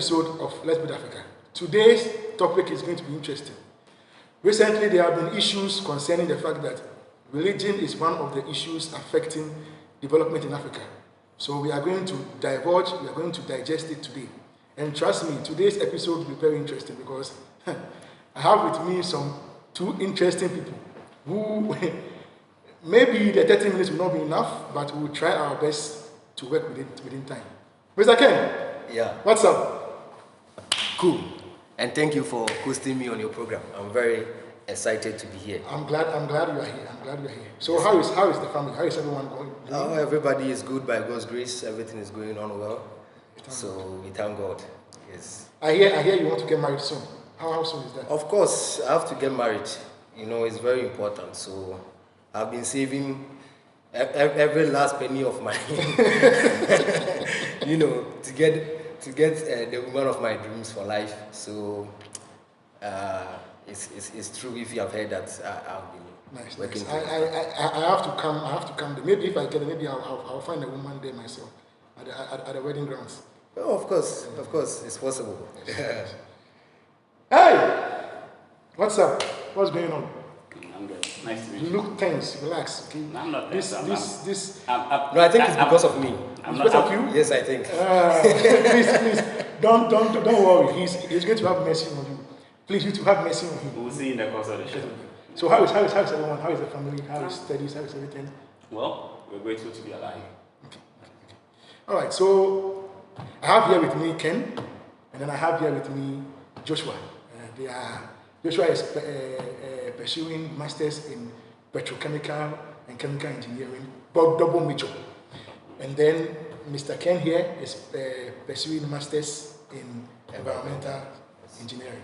episode of Let's Build Africa. Today's topic is going to be interesting. Recently, there have been issues concerning the fact that religion is one of the issues affecting development in Africa. So we are going to divulge, we are going to digest it today. And trust me, today's episode will be very interesting because I have with me two interesting people who maybe the 30 minutes will not be enough, but we will try our best to work within time. Mr. Ken, yeah, what's up? Cool. And thank you for hosting me on your program. I'm very excited to be here. I'm glad you are here. So yes. How is the family? How is everyone going? Oh, everybody is good by God's grace. Everything is going on well. We thank God. Yes. I hear you want to get married soon. How soon is that? Of course, I have to get married. You know, it's very important. So I've been saving every last penny of my, you know, to get the woman of my dreams for life. So it's true if you have heard that I've been working. I have to come. Maybe if I get it, maybe I'll find a woman there myself at the wedding grounds. Oh, of course, it's possible. Hey, what's up? What's going on? I'm good. Nice to meet you. You look tense. Relax, okay? No, I'm not tense. No, I think it's because of me. Because of you? Yes, I think. Please, don't worry. He's going to have mercy on you. Please, you to have mercy on him. We'll see in the course of the show. So how is everyone? How is the family? How is studies? How is everything? Well, we're grateful to be alive. Okay. All right. So I have here with me Ken, and then I have here with me Joshua. Joshua is pursuing masters in petrochemical and chemical engineering, but double major. And then Mr. Ken here is pursuing masters in environmental engineering.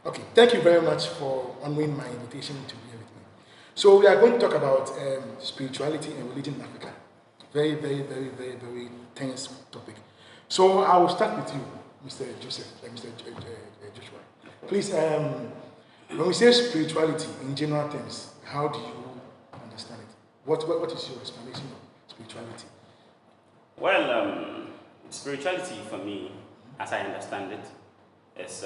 Okay, thank you very much for honoring my invitation to be here with me. So we are going to talk about spirituality and religion in Africa. Very, very, very, very, very tense topic. So I will start with you, Mr. Joseph, Mr. Joshua. Please, when we say spirituality in general terms, how do you understand it? What is your explanation of spirituality? Well, spirituality for me, as I understand it, is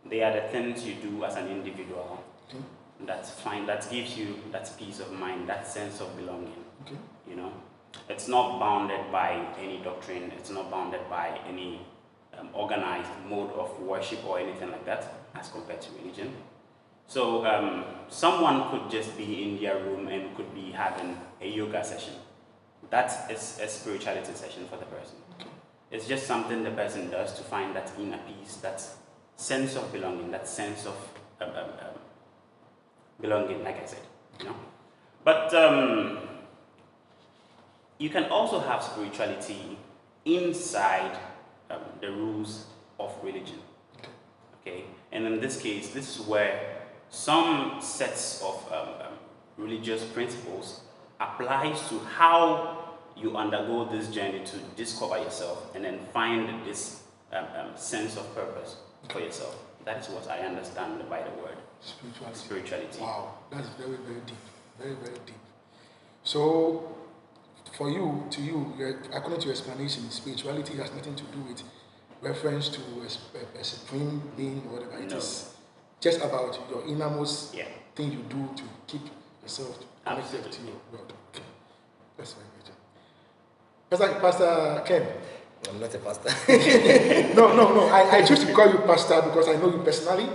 they are the things you do as an individual that gives you that peace of mind, that sense of belonging. Okay. You know, it's not bounded by any doctrine. It's not bounded by any organized mode of worship or anything like that as compared to religion. So someone could just be in their room and could be having a yoga session. That is a spirituality session for the person. Okay. It's just something the person does to find that inner peace, that sense of belonging, that sense of belonging, like I said. You know? But you can also have spirituality inside the rules of religion. Okay, and in this case, this is where some sets of religious principles applies to how you undergo this journey to discover yourself and then find this sense of purpose for yourself. That is what I understand by the word spirituality. Wow, that's very, very deep. Very, very deep. So, for you, according to your explanation, spirituality has nothing to do with reference to a supreme being or whatever. It is just about your innermost thing you do to keep yourself connected to your God. Okay. That's very good. Pastor Ken. I'm not a pastor. No. I choose to call you pastor because I know you personally,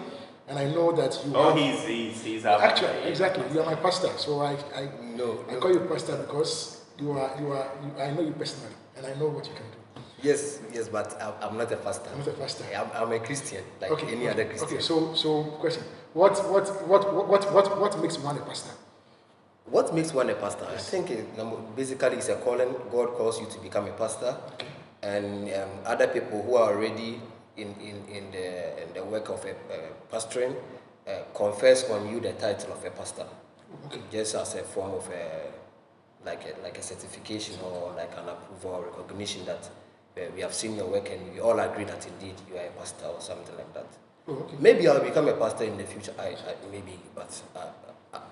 and I know that you. Oh, he's actually exactly. You are my pastor, so I call you pastor because I know you personally, and I know what you can do. Yes, but I'm not a pastor. I'm not a pastor. I'm a Christian, like any other Christian. Okay, so question: What makes one a pastor? What makes one a pastor? Yes. I think basically it's a calling. God calls you to become a pastor, and other people who are already in the work of a pastoring confers on you the title of a pastor, just as a form of like a certification or like an approval or recognition that we have seen your work and we all agree that indeed you are a pastor or something like that. Maybe I'll become a pastor in the future. Maybe, but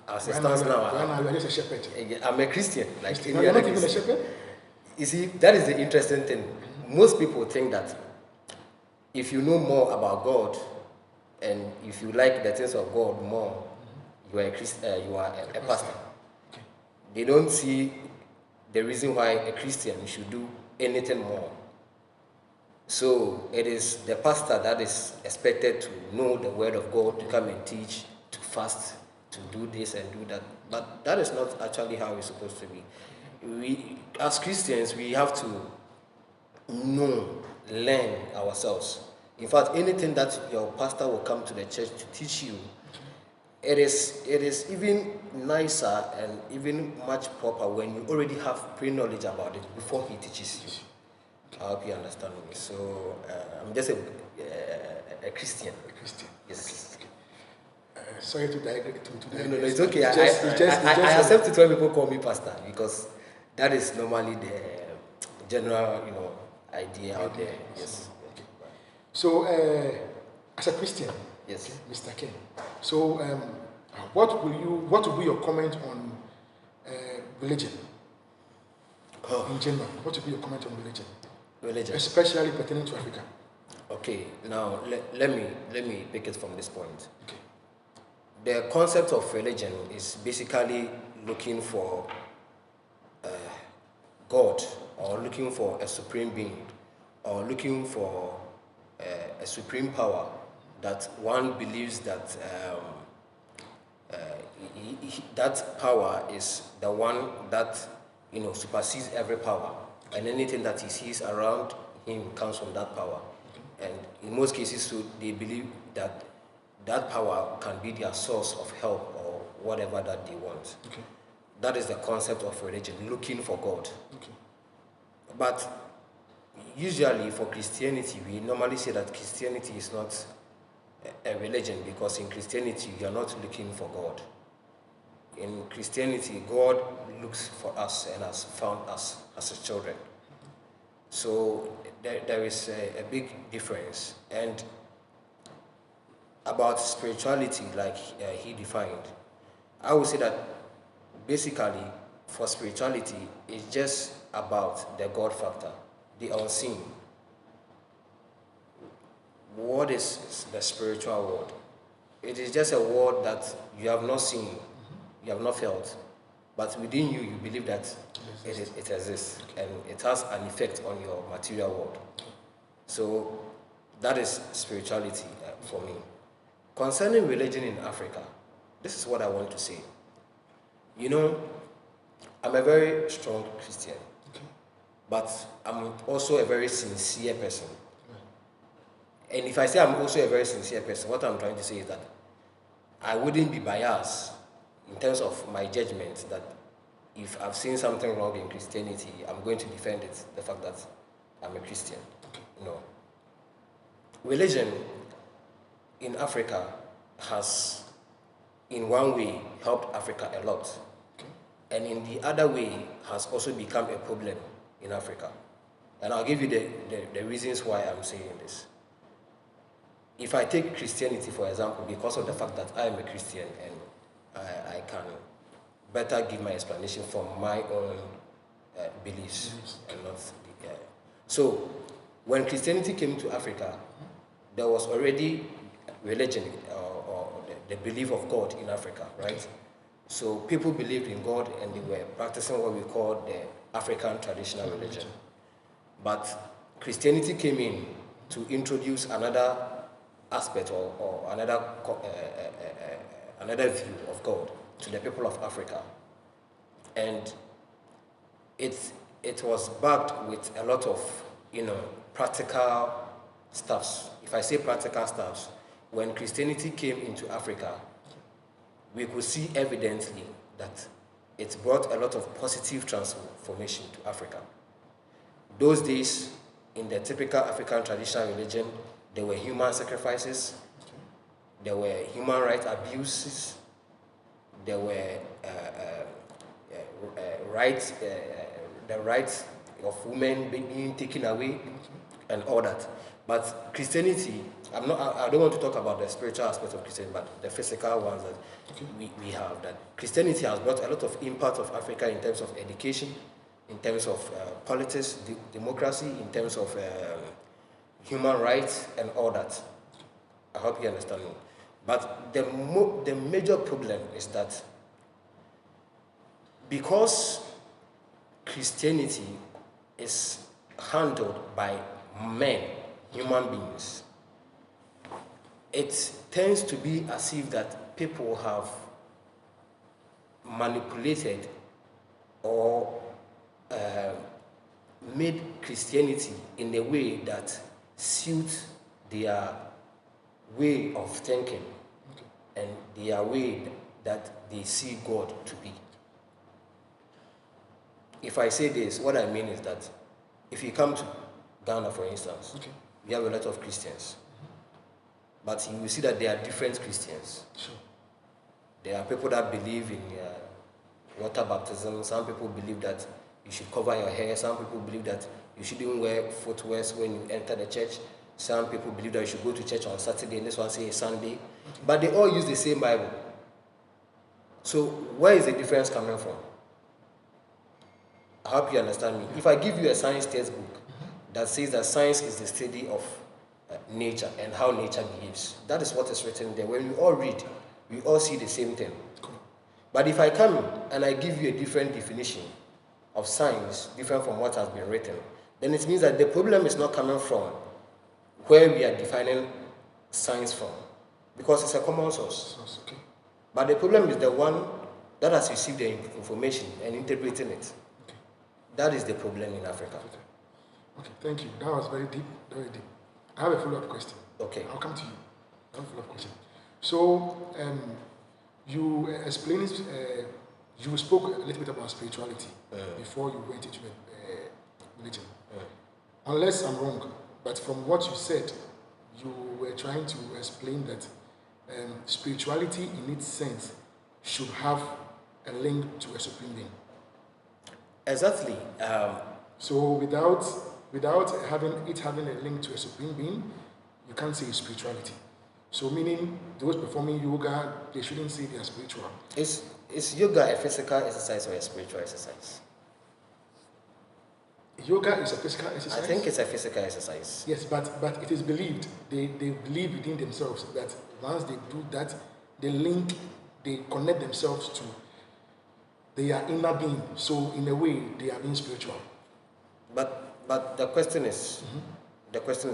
as it stands now, I'm just a shepherd. I'm a Christian. Like You're not even a shepherd? You see, that is the interesting thing. Most people think that if you know more about God, and if you like the things of God more, you are you are a pastor. Okay. They don't see the reason why a Christian should do anything more. So it is the pastor that is expected to know the word of God, to come and teach, to fast, to do this and do that. But that is not actually how it's supposed to be. We, as Christians, we have to know, learn ourselves. In fact, anything that your pastor will come to the church to teach you, it is even nicer and even much proper when you already have pre-knowledge about it before he teaches you. I hope you understand me. So I'm just a Christian. A Christian. Yes. Okay. Sorry to digress. No, it's okay. I just accept it when people call me pastor because that is normally the general, idea out there. Yes. Okay. So, as a Christian, Yes. okay, Mr. Ken. So, what will be your comment on religion in general? What will be your comment on religion? Religion. Especially pertaining to Africa. Okay. Now let me pick it from this point. Okay. The concept of religion is basically looking for God, or looking for a supreme being, or looking for a supreme power that one believes that that power is the one that supersedes every power, and anything that he sees around him comes from that power. And in most cases, so they believe that that power can be their source of help or whatever that they want. Okay. That is the concept of religion, looking for God. Okay. But usually for Christianity, we normally say that Christianity is not a religion, because in Christianity, you are not looking for God. In Christianity, God looks for us and has found us as his children. So there is a big difference. And about spirituality, like he defined, I would say that basically for spirituality, it's just about the God factor, the unseen. What is the spiritual world? It is just a world that you have not seen, you have not felt, but within you, you believe that it exists, and it has an effect on your material world. So that is spirituality for me. Concerning religion in Africa, this is what I want to say. I'm a very strong Christian, but I'm also a very sincere person. And if I say I'm also a very sincere person, what I'm trying to say is that I wouldn't be biased in terms of my judgment, that if I've seen something wrong in Christianity, I'm going to defend it, the fact that I'm a Christian. No. Religion in Africa has, in one way, helped Africa a lot. And in the other way, has also become a problem in Africa. And I'll give you the reasons why I'm saying this. If I take Christianity, for example, because of the fact that I am a Christian, and I can better give my explanation from my own beliefs and not the. So, when Christianity came to Africa, there was already religion or the belief of God in Africa, right? So people believed in God and they were practicing what we call the African traditional religion. But Christianity came in to introduce another aspect or another view of God to the people of Africa. And it was backed with a lot of practical stuffs. If I say practical stuffs, when Christianity came into Africa, we could see evidently that it brought a lot of positive transformation to Africa. Those days, in the typical African traditional religion, there were human sacrifices, there were human rights abuses, there were the rights of women being taken away, and all that. But Christianity, I don't want to talk about the spiritual aspect of Christianity, but the physical ones that we have. That Christianity has brought a lot of impact of Africa in terms of education, in terms of politics, democracy, in terms of human rights and all that. I hope you understand me. But the major problem is that because Christianity is handled by men, human beings, it tends to be as if that people have manipulated or made Christianity in a way that suits their way of thinking and their way that they see God to be. If I say this, what I mean is that if you come to Ghana, for instance, we have a lot of Christians, but you will see that there are different Christians. Sure. There are people that believe in water baptism. Some people believe that you should cover your hair. Some people believe that you shouldn't wear footwear when you enter the church. Some people believe that you should go to church on Saturday, and this one says Sunday. But they all use the same Bible. So where is the difference coming from? I hope you understand me. If I give you a science textbook that says that science is the study of nature and how nature behaves, that is what is written there. When we all read, we all see the same thing. But if I come and I give you a different definition of science, different from what has been written, then it means that the problem is not coming from where we are defining science from, because it's a common source. Okay. But the problem is the one that has received the information and interpreting it. Okay. That is the problem in Africa. Okay, thank you. That was very deep, very deep. I have a follow-up question. Okay. I'll come to you. I have a follow-up question. So, you explained, you spoke a little bit about spirituality before you went into religion. Unless I'm wrong, but from what you said, you were trying to explain that spirituality in its sense should have a link to a supreme being. Exactly. So without having a link to a supreme being, you can't say spirituality. So meaning those performing yoga, they shouldn't say they are spiritual. Is yoga a physical exercise or a spiritual exercise? Yoga is a physical exercise? I think it's a physical exercise. Yes, but it is believed, they believe within themselves that once they do that, they connect themselves to their inner being. So in a way, they are being spiritual. But the question is,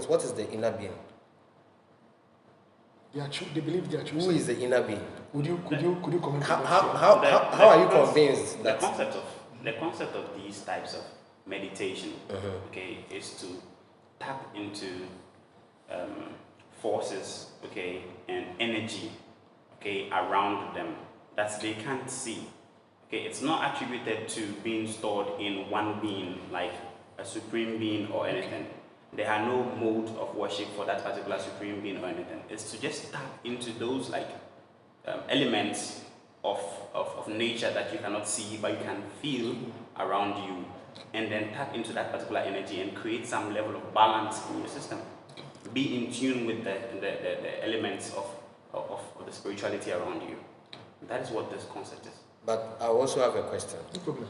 what is the inner being? They believe they are choosing. Who is the inner being? Could you comment? How are you convinced that the concept of these types of meditation, okay, is to tap into forces, okay, and energy, okay, around them that they can't see. Okay, it's not attributed to being stored in one being, like a supreme being or anything. There are no modes of worship for that particular supreme being or anything. It's to just tap into those like elements of nature that you cannot see but you can feel around you, and then tap into that particular energy and create some level of balance in your system. Be in tune with the elements of the spirituality around you. That is what this concept is. But I also have a question. No problem.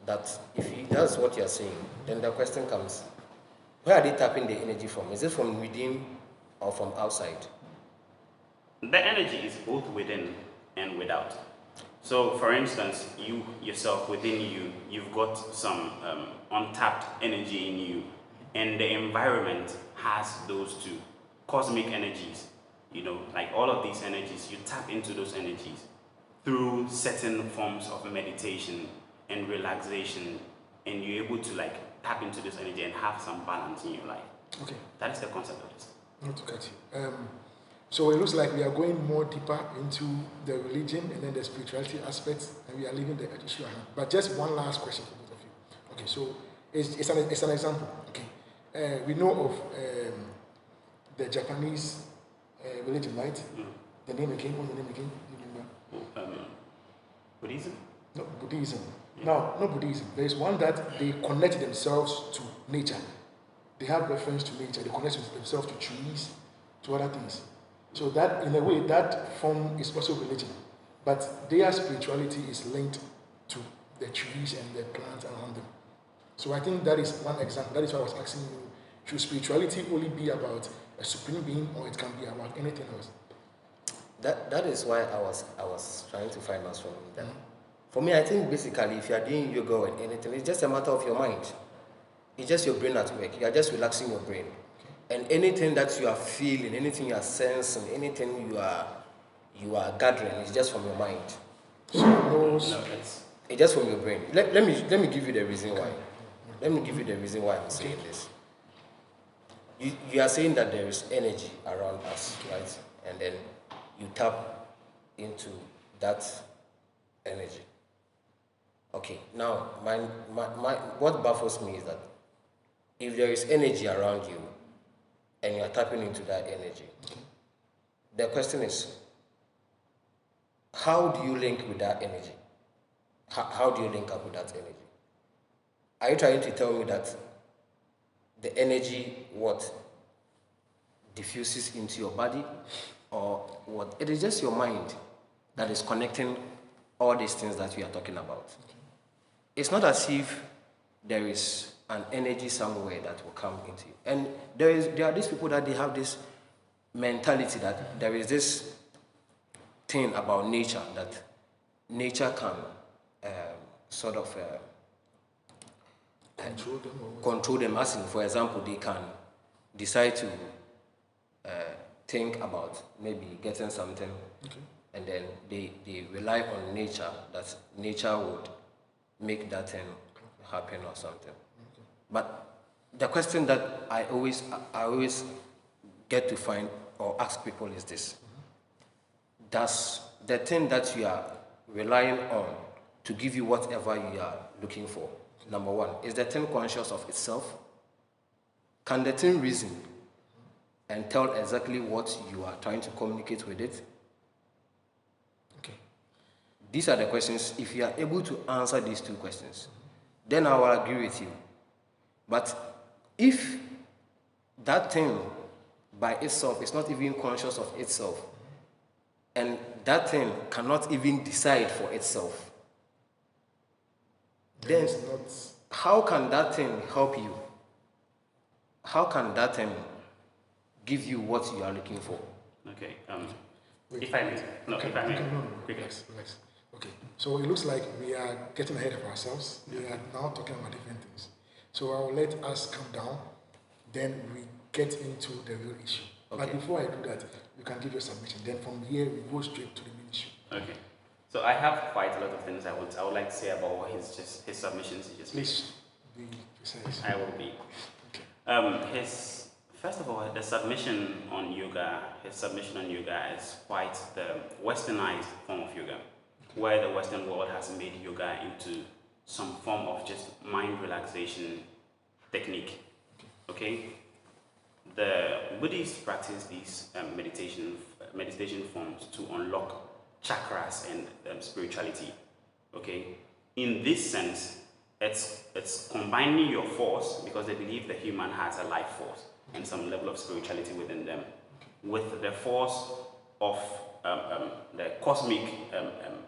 That if that's what you're saying, then the question comes, where are they tapping the energy from? Is it from within or from outside? The energy is both within and without. So, for instance, you yourself, within you, you've got some untapped energy in you, and the environment has those two cosmic energies. You know, like all of these energies, you tap into those energies through certain forms of meditation and relaxation, and you're able to like tap into this energy and have some balance in your life. Okay. That is the concept of this. Not to cut you. So it looks like we are going more deeper into the religion and then the spirituality aspects, and we are leaving the issue ahead. But just one last question for both of you. Okay, so it's an example. Okay, we know of the Japanese religion, right? The name again. What's the name again? Buddhism? No, Buddhism. Yeah. No, not Buddhism. There is one that they connect themselves to nature. They have reference to nature. They connect themselves to trees, to other things. So that, in a way, that form is also religion. But their spirituality is linked to the trees and the plants around them. So I think that is one example. That is why I was asking you Should spirituality only be about a supreme being, or it can be about anything else? That is why I was trying to find out from them. For me, I think basically if you are doing yoga or anything, it's just a matter of your mind. It's just your brain at work. You are just relaxing your brain. And anything that you are feeling, anything you are sensing, anything you are gathering, is just from your mind. No, it's just from your brain. Let me give you the reason why. Let me give you the reason why I'm saying this. You are saying that there is energy around us, right? And then you tap into that energy. Okay, now what baffles me is that if there is energy around you and you are tapping into that energy, the question is, how do you link with that energy? How do you link up with that energy? Are you trying to tell me that the energy diffuses into your body, or what? It is just your mind that is connecting all these things that we are talking about. It's not as if there is an energy somewhere that will come into you. And there are these people that they have this mentality that there is this thing about nature, that nature can sort of control them. As in, for example, they can decide to think about maybe getting something, and then they rely on nature, that nature would make that thing happen or something. But the question that I always get to find or ask people is this: does the thing that you are relying on to give you whatever you are looking for, number one, is the thing conscious of itself? Can the thing reason and tell exactly what you are trying to communicate with it? Okay. These are the questions. If you are able to answer these two questions, then I will agree with you. But if that thing by itself is not even conscious of itself, and that thing cannot even decide for itself, then how can that thing help you? How can that thing give you what you are looking for? Okay. If I may. No, if I may. Relax. Okay. So it looks like we are getting ahead of ourselves. We are now talking about different things. So I will let us calm down. Then we get into the real issue. Okay. But before I do that, you can give your submission. Then from here we go straight to the main issue. Okay. So I have quite a lot of things I would like to say about what his submissions he just made. Please be precise. I will be. Okay. First of all, the submission on yoga. His submission on yoga is quite the westernized form of yoga, where the Western world has made yoga into some form of just mind relaxation technique. Okay. The Buddhists practice these meditation forms to unlock chakras and spirituality. Okay, in this sense, it's combining your force, because they believe the human has a life force and some level of spirituality within them, with the force of the cosmic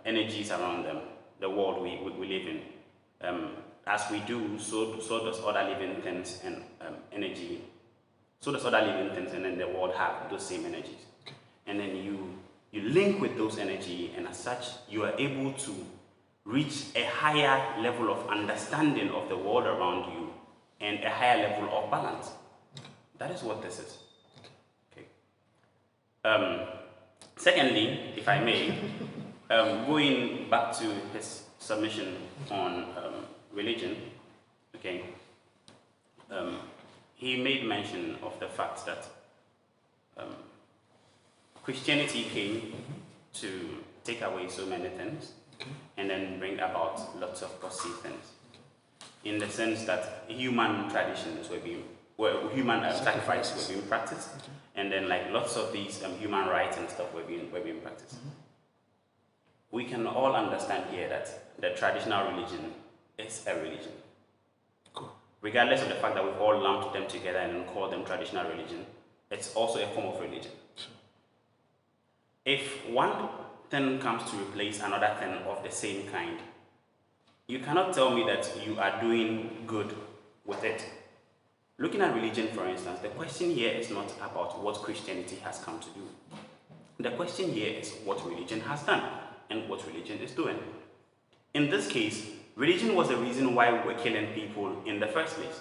energies around them, the world we live in. As we do, so does other living things and energy. So does other living things, and then the world have those same energies. And then you link with those energy, and as such, you are able to reach a higher level of understanding of the world around you and a higher level of balance. That is what this is. Okay. Secondly, if I may, going back to his submission on religion, okay, he made mention of the fact that Christianity came to take away so many things and then bring about lots of positive things. In the sense that human traditions human sacrifices were being practiced, and then like lots of these human rights and stuff were being practiced. We can all understand here that the traditional religion is a religion. Regardless of the fact that we've all lumped them together and called them traditional religion, it's also a form of religion. If one thing comes to replace another thing of the same kind, you cannot tell me that you are doing good with it. Looking at religion, for instance, the question here is not about what Christianity has come to do. The question here is what religion has done and what religion is doing. In this case, religion was the reason why we were killing people in the first place,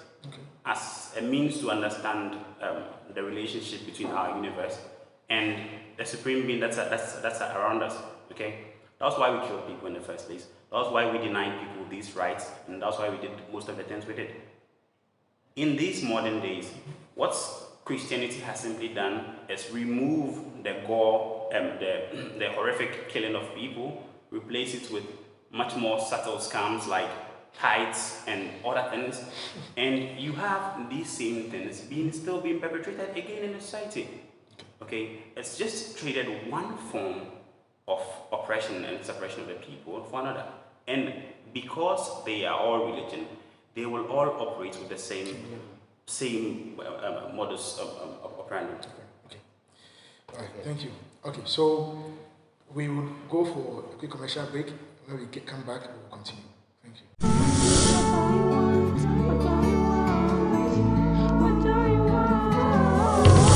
as a means to understand the relationship between our universe and the supreme being that's around us. Okay, that's why we killed people in the first place. That's why we denied people these rights, and that's why we did most of the things we did. In these modern days, what Christianity has simply done is remove the gore, the horrific killing of people, replace it with much more subtle scams like tithes and other things, and you have these same things still being perpetrated again in the society. Okay, it's just traded one form of oppression and suppression of the people for another, and because they are all religion, they will all operate with the same modus operandi. Okay. All right. Thank you. Okay. So we will go for a quick commercial break. When we come back, we will continue. Thank you.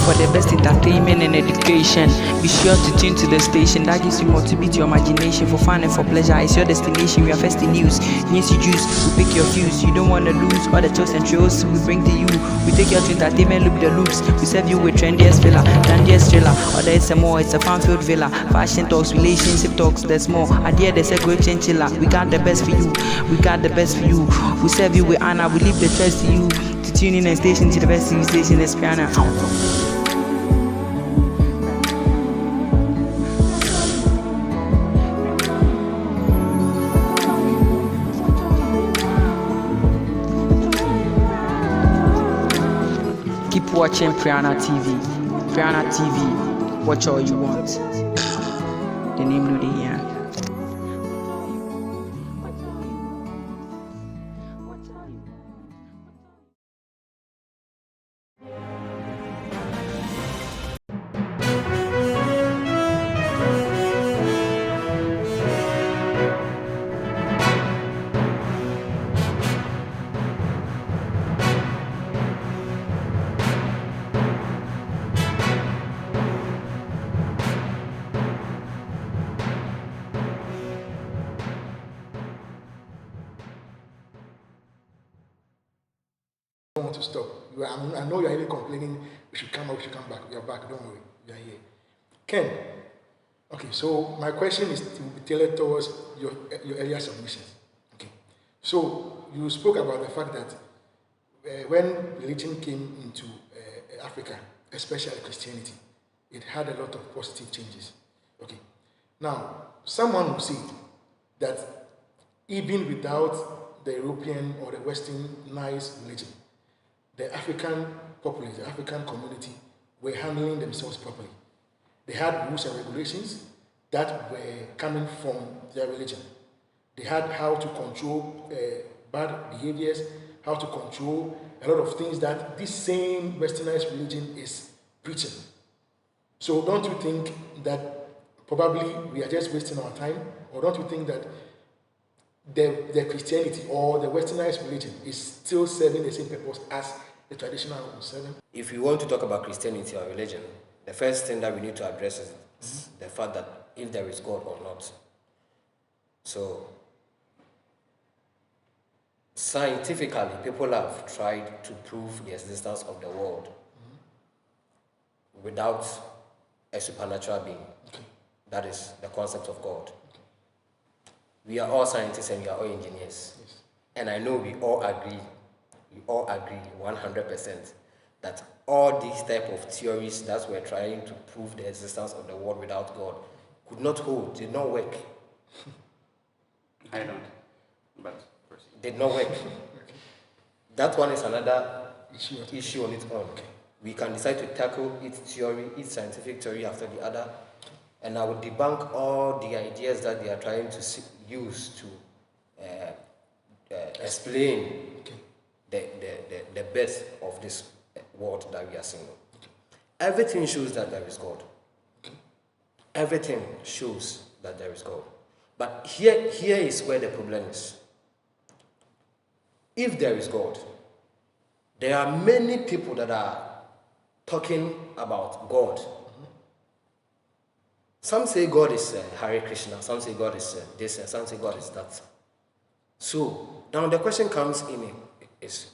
For the best entertainment and education, be sure to tune to the station that gives you more to beat your imagination. For fun and for pleasure, it's your destination. We are first in news you juice, we pick your views. You don't want to lose all the jokes and trails we bring to you. We take you to entertainment, loop the loops. We serve you with trendiest filler, trendiest thriller. Or there's some more, it's a fan-filled villa. Fashion talks, relationship talks, there's more. Idea, there's a great chinchilla. We got the best for you, we got the best for you. We serve you with honor, we leave the choice to you. To tune in and station to the best TV station is Priana. Keep watching Priana TV. Priana TV, watch all you want. The name of the year. I don't want to stop. I know you're even complaining. We should come back. We are back. Don't worry. We are here. Ken. Okay. So my question is to be tailored towards your earlier submissions. Okay. So you spoke about the fact that when religion came into Africa, especially Christianity, it had a lot of positive changes. Okay. Now, someone will say that even without the European or the Westernized religion, the African populace, the African community were handling themselves properly. They had rules and regulations that were coming from their religion. They had how to control bad behaviors, how to control a lot of things that this same Westernized religion is preaching. So don't you think that probably we are just wasting our time? Or don't you think that the Christianity or the Westernized religion is still serving the same purpose as the traditional one serving? If you want to talk about Christianity or religion, the first thing that we need to address is the fact that if there is God or not. So, scientifically, people have tried to prove the existence of the world without a supernatural being. Okay. That is the concept of God. Okay. We are all scientists and we are all engineers. Yes. And I know we all agree 100% that all these type of theories that were trying to prove the existence of the world without God could not hold, did not work. I don't, but proceed. Did not work. Okay. That one is another issue on its own. Okay. We can decide to tackle each scientific theory after the other, and I will debunk all the ideas that they are trying to use to explain the birth of this world that we are seeing. Everything shows that there is God. Everything shows that there is God. But here is where the problem is. If there is God, There are many people that are talking about God. Some say God is Hare Krishna, some say God is this, and some say God is that. So, now the question comes in is,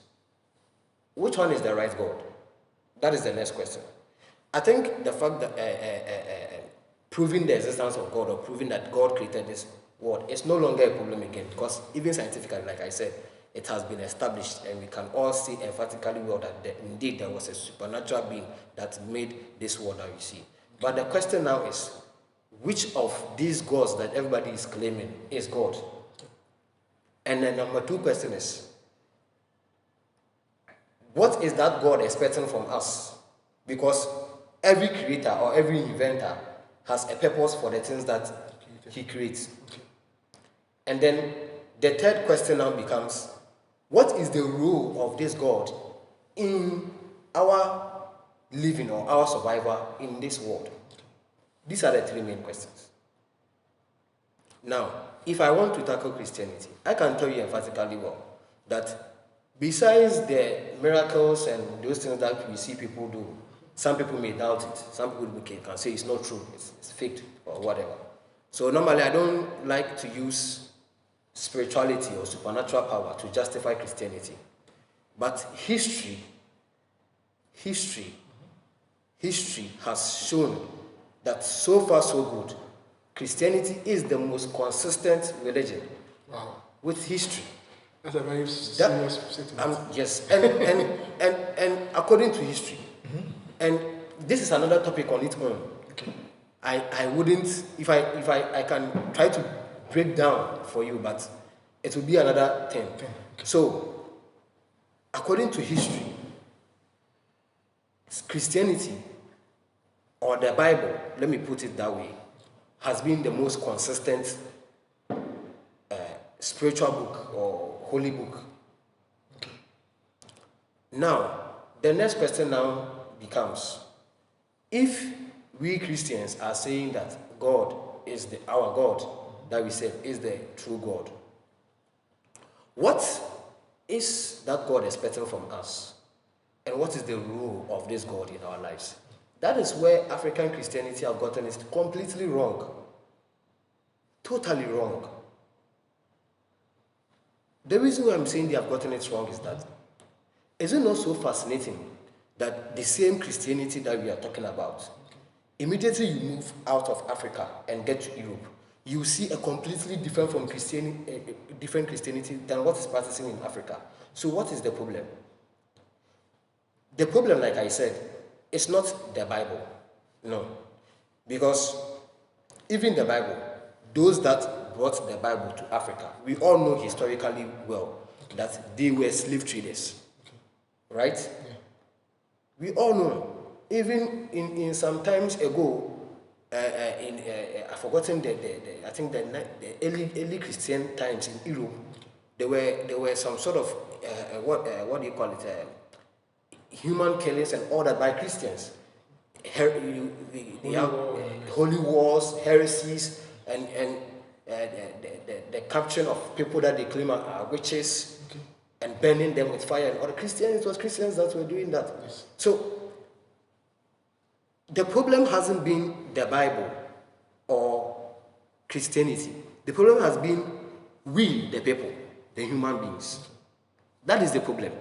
which one is the right God? That is the next question. I think the fact that proving the existence of God or proving that God created this world is no longer a problem again, because even scientifically, like I said, it has been established, and we can all see emphatically well that indeed there was a supernatural being that made this world that we see. But the question now is, which of these gods that everybody is claiming is God? And the number two question is, what is that God expecting from us? Because every creator or every inventor has a purpose for the things that he creates. And then the third question now becomes, what is the role of this God in our living or our survival in this world? These are the three main questions. Now, if I want to tackle Christianity, I can tell you emphatically well that besides the miracles and those things that we see people do, some people may doubt it. Some people can say it's not true, it's faked or whatever. So normally I don't like to use spirituality or supernatural power to justify Christianity. But history has shown that so far so good, Christianity is the most consistent religion. Wow. With history. That's a very serious statement. Yes, and according to history, and this is another topic on its own. Okay. I wouldn't, if I can try to break down for you, but it will be another thing. Okay. So, according to history, Christianity or the Bible, let me put it that way, has been the most consistent spiritual book or holy book. Okay. Now, the next question now becomes, if we Christians are saying that God is our God, that we said is the true God, what is that God expecting from us? And what is the role of this God in our lives? That is where African Christianity have gotten it completely wrong. Totally wrong. The reason why I'm saying they have gotten it wrong is that, is it not so fascinating that the same Christianity that we are talking about, immediately you move out of Africa and get to Europe, you see a completely different Christianity than what is practicing in Africa. So what is the problem? The problem, like I said, is not the Bible. No. Because even the Bible, those that brought the Bible to Africa, we all know historically well that they were slave traders. Right? Yeah. We all know. Even in some times ago, I've forgotten I think the early Christian times in Europe, there were some sort of what do you call it, human killings and all that by Christians. Holy wars, heresies, and the capturing of people that they claim are witches, Okay. and burning them with fire. And all the Christians, it was Christians that were doing that. Yes. So the problem hasn't been the Bible or Christianity. The problem has been we, the people, the human beings. That is the problem.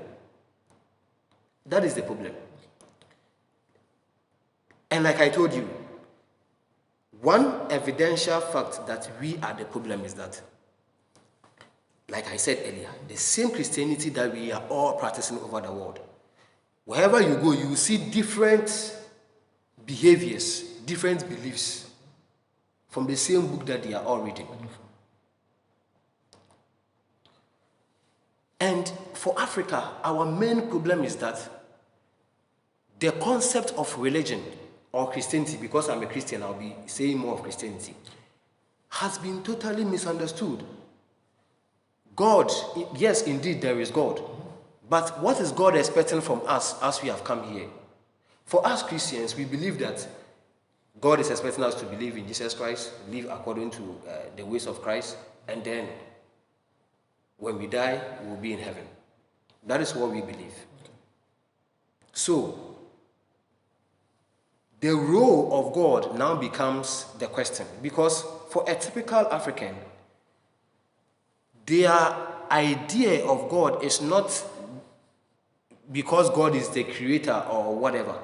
That is the problem. And like I told you, one evidential fact that we are the problem is that, like I said earlier, the same Christianity that we are all practicing over the world, wherever you go, you will see different behaviors, different beliefs from the same book that they are all reading. And for Africa, our main problem is that the concept of religion or Christianity, because I'm a Christian, I'll be saying more of Christianity, has been totally misunderstood. God, yes, indeed, there is God. But what is God expecting from us as we have come here? For us Christians, we believe that God is expecting us to believe in Jesus Christ, live according to the ways of Christ, and then when we die, we will be in heaven. That is what we believe. So, the role of God now becomes the question, because for a typical African, their idea of God is not because God is the creator or whatever.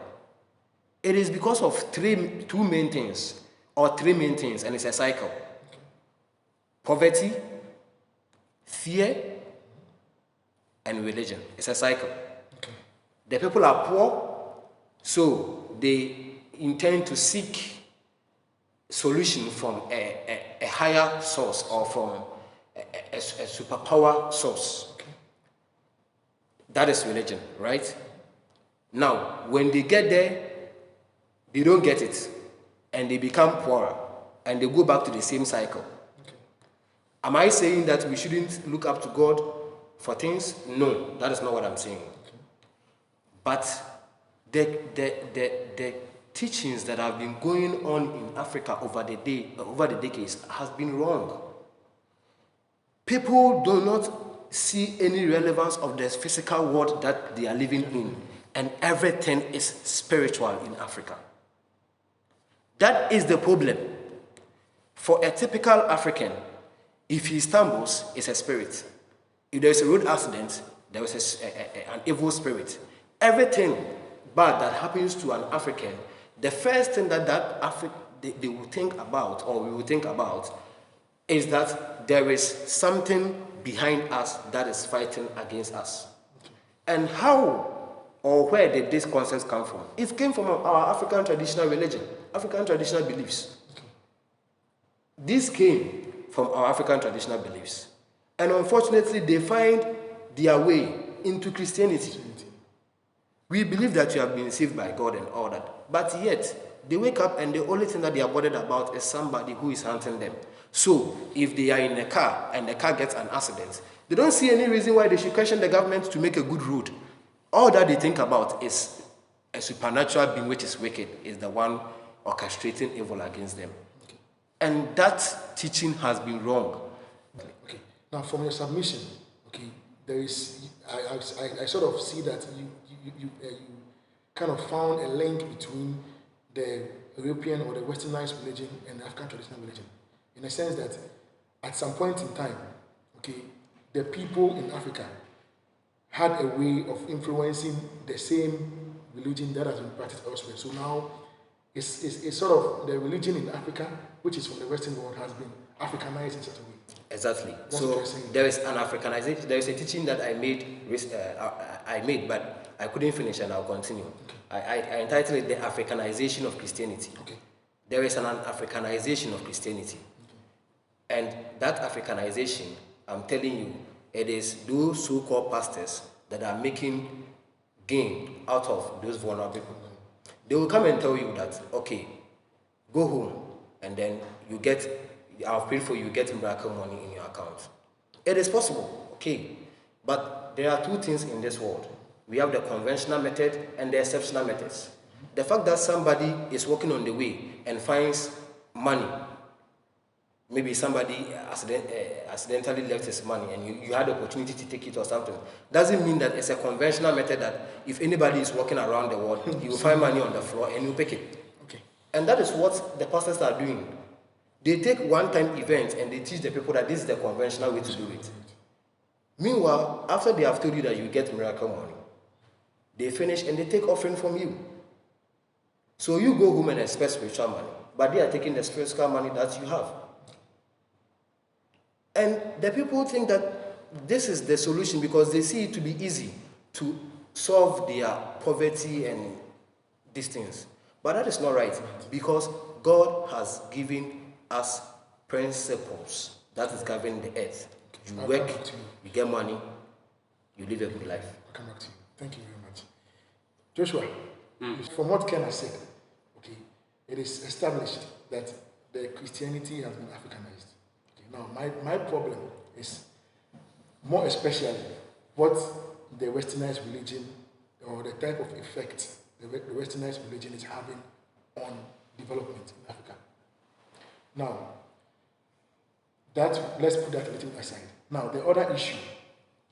It is because of two main things, or three main things, and it's a cycle. Poverty, fear, and religion. It's a cycle. The people are poor, so they intend to seek solution from a higher source, or from a superpower source. That is religion, right? Now, when they get there, they don't get it, and they become poorer, and they go back to the same cycle. Am I saying that we shouldn't look up to God for things? No, that is not what I'm saying. But the teachings that have been going on in Africa over the decades has been wrong. People do not see any relevance of the physical world that they are living in, and everything is spiritual in Africa. That is the problem. For a typical African, if he stumbles, it's a spirit. If there is a road accident, there is an evil spirit. Everything bad that happens to an African, the first thing that they will think about, or we will think about, is that there is something behind us that is fighting against us. And how or where did this concept come from? It came from our African traditional religion, African traditional beliefs. This came from our African traditional beliefs. And unfortunately, they find their way into Christianity. We believe that you have been saved by God and all that. But yet, they wake up and the only thing that they are bothered about is somebody who is hunting them. So, if they are in a car and the car gets an accident, they don't see any reason why they should question the government to make a good road. All that they think about is a supernatural being which is wicked, is the one orchestrating evil against them. And that teaching has been wrong. Okay. Now, from your submission, okay, there is I sort of see that you kind of found a link between the European or the Westernized religion and the African traditional religion, in a sense that at some point in time, okay, the people in Africa had a way of influencing the same religion that has been practiced elsewhere. So now it's sort of the religion in Africa, which is from the Western world, has been Africanized in such a way. Exactly. That's so there is an Africanization. There is a teaching that I made, but I couldn't finish, and I'll continue. Okay. I entitled it "The Africanization of Christianity." Okay. There is an Africanization of Christianity, okay. And that Africanization, I'm telling you, it is those so-called pastors that are making gain out of those vulnerable people. They will come and tell you that, okay, go home, and then you get, I've prayed for you, get miracle money in your account. It is possible, okay, but there are two things in this world. We have the conventional method and the exceptional methods. The fact that somebody is walking on the way and finds money, maybe somebody accidentally left his money and you had the opportunity to take it or something, doesn't mean that it's a conventional method that if anybody is walking around the world, you will find money on the floor and you pick it. Okay. And that is what the pastors are doing. They take one-time events and they teach the people that this is the conventional way to do it. Meanwhile, after they have told you that you get miracle money, they finish and they take offering from you. So you go home and expect spiritual money, but they are taking the spiritual money that you have. And the people think that this is the solution because they see it to be easy to solve their poverty and these things. But that is not right, because God has given us principles that is governing the earth. You work, you get money, you live a good life. I'll come back to you. Thank you very much. Joshua, from what Ken has said, okay, it is established that the Christianity has been Africanized. Now, my problem is more especially what the Westernized religion or the type of effect the Westernized religion is having on development in Africa. Now, let's put that a little aside. Now, the other issue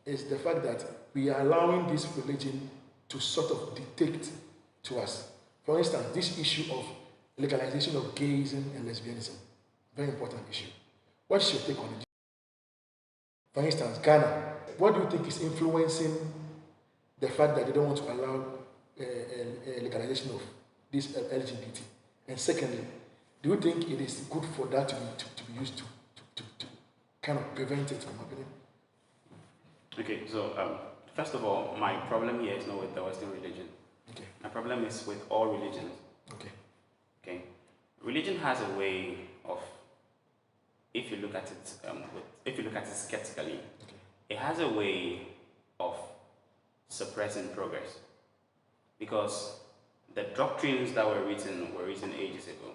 is the fact that we are allowing this religion to sort of dictate to us. For instance, this issue of legalization of gayism and lesbianism, very important issue. What's your take on it? For instance, Ghana, what do you think is influencing the fact that they don't want to allow legalization of this LGBT? And secondly, do you think it is good for that to be used to kind of prevent it from happening? Okay, so first of all, my problem here is not with the Western religion. Okay. My problem is with all religions. Okay. Okay, religion has a way of, if you look at it, if you look at it skeptically, Okay. it has a way of suppressing progress, because the doctrines that were written ages ago.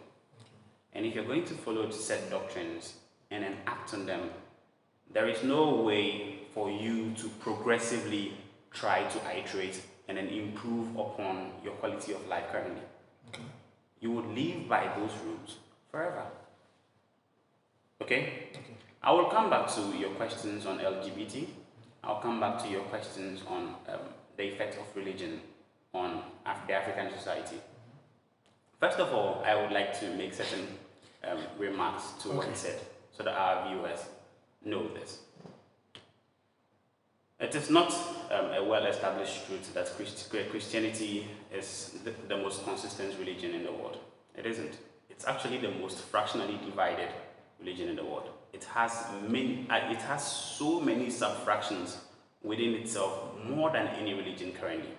And if you're going to follow set doctrines and then act on them, there is no way for you to progressively try to iterate and then improve upon your quality of life currently. Okay. You would live by those rules forever. Okay? Okay. I will come back to your questions on LGBT. I'll come back to your questions on the effect of religion on the African society. First of all, I would like to make certain remarks to what he said, so that our viewers know this. It is not a well-established truth that Christianity is the most consistent religion in the world. It isn't. It's actually the most fractionally divided religion in the world. It has so many sub-fractions within itself, more than any religion currently.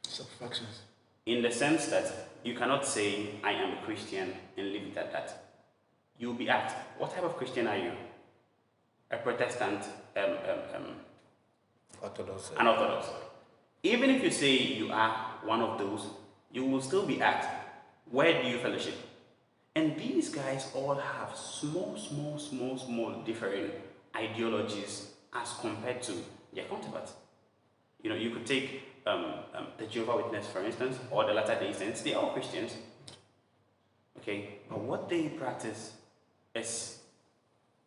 Sub-fractions. In the sense that you cannot say, I am a Christian, and leave it at that. You'll be asked, what type of Christian are you? A Protestant, Orthodox. an Orthodox. Even if you say you are one of those, you will still be asked, where do you fellowship? And these guys all have small differing ideologies as compared to their counterparts. You know, you could take the Jehovah's Witness, for instance, or the Latter-day Saints. They are all Christians. Okay, but what they practice is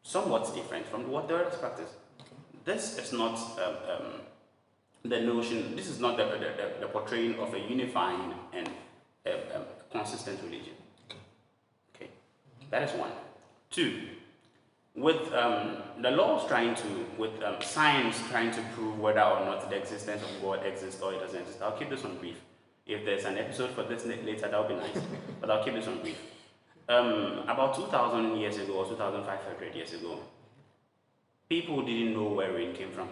somewhat different from what the others practice. This is not the notion, this is not the portraying of a unifying and consistent religion. Okay, that is one. Two, with the laws with science trying to prove whether or not the existence of God exists or it doesn't exist. I'll keep this one brief. If there's an episode for this later, that would be nice. But I'll keep this one brief. About 2,000 years ago or 2,500 years ago, people didn't know where rain came from.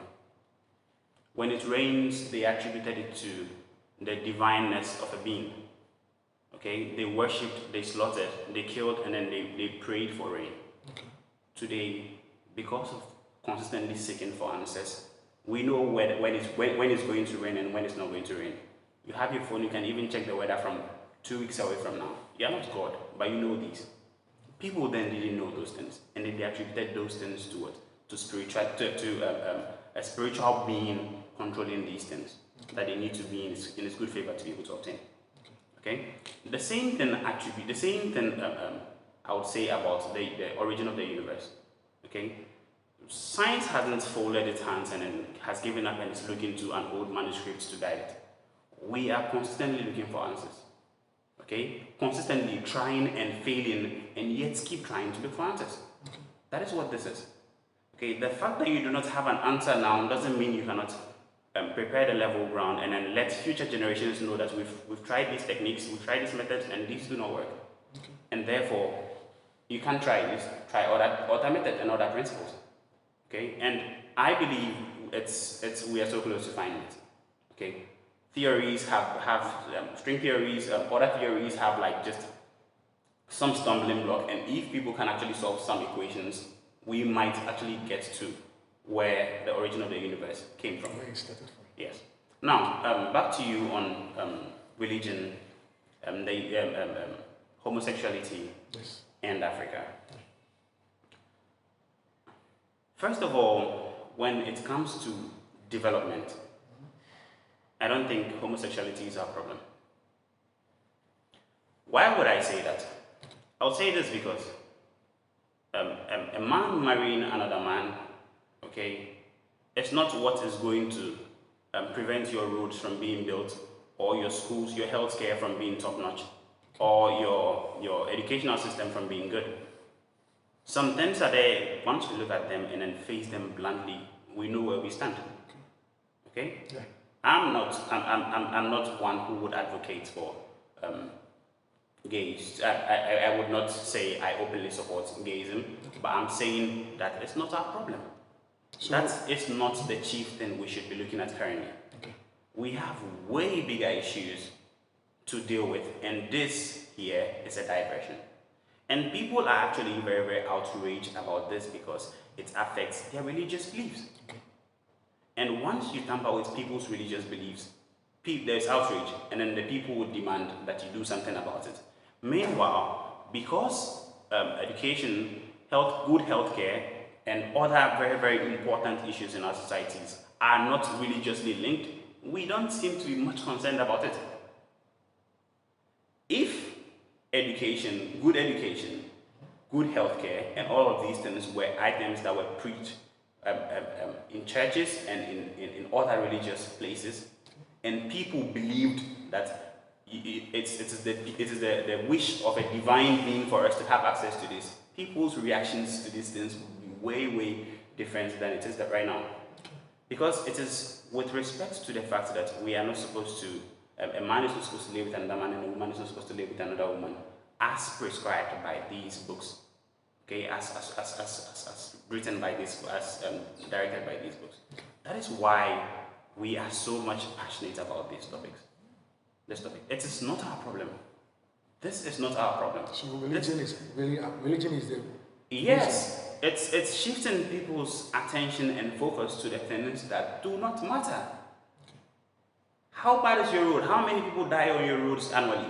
When it rains, they attributed it to the divineness of a being. Okay, they worshipped, they slaughtered, they killed, and then they prayed for rain. Okay. Today, because of consistently seeking for answers, we know when it's going to rain and when it's not going to rain. You have your phone, you can even check the weather from 2 weeks away from now. You're not God, but you know these. People then didn't know those things, and then they attributed those things to what? To a spiritual being controlling these things, that they need to be in its good favor to be able to obtain. Okay? The same thing I would say about the origin of the universe. Okay? Science hasn't folded its hands and has given up and is looking to an old manuscript to guide it. We are constantly looking for answers. Okay? Consistently trying and failing, and yet keep trying to look for answers. That is what this is. Okay? The fact that you do not have an answer now doesn't mean you cannot prepare the level ground and then let future generations know that we've tried these techniques, we've tried these methods, and these do not work. Okay. And therefore, you can try other methods and other principles. Okay? And I believe we are so close to finding it. Okay? Theories have string theories, other theories have like just some stumbling block, and if people can actually solve some equations, we might actually get to where the origin of the universe came from. Where it started from. Yes. Now, back to you on religion, homosexuality, Yes. and Africa. First of all, when it comes to development, I don't think homosexuality is our problem. Why would I say that? I'll say this because a man marrying another man, okay, it's not what is going to prevent your roads from being built or your schools, your healthcare from being top-notch, or your educational system from being good. Some things are there, once we look at them and then face them bluntly, we know where we stand. Okay? Yeah. I'm not one who would advocate for gays. I would not say I openly support gayism, but I'm saying that it's not our problem. So, That is not the chief thing we should be looking at currently. okay. We have way bigger issues to deal with, and this here is a diversion. And people are actually very, very outraged about this because it affects their religious beliefs. Okay. And once you tamper with people's religious beliefs, there's outrage, and then the people would demand that you do something about it. Meanwhile, because education, good healthcare, and other very, very important issues in our societies are not religiously linked, we don't seem to be much concerned about it. If education, good healthcare, and all of these things were items that were preached in churches and in other religious places, and people believed that it is the wish of a divine being for us to have access to this, people's reactions to these things would be way, way different than it is right now. Because it is with respect to the fact that we are not supposed to, a man is not supposed to live with another man, and a woman is not supposed to live with another woman, as prescribed by these books, okay, as written by this, as directed by these books. That is why we are so much passionate about these topics. This topic. It is not our problem. This is not our problem. So religion is the Yes, it's shifting people's attention and focus to the things that do not matter. How bad is your road? How many people die on your roads annually?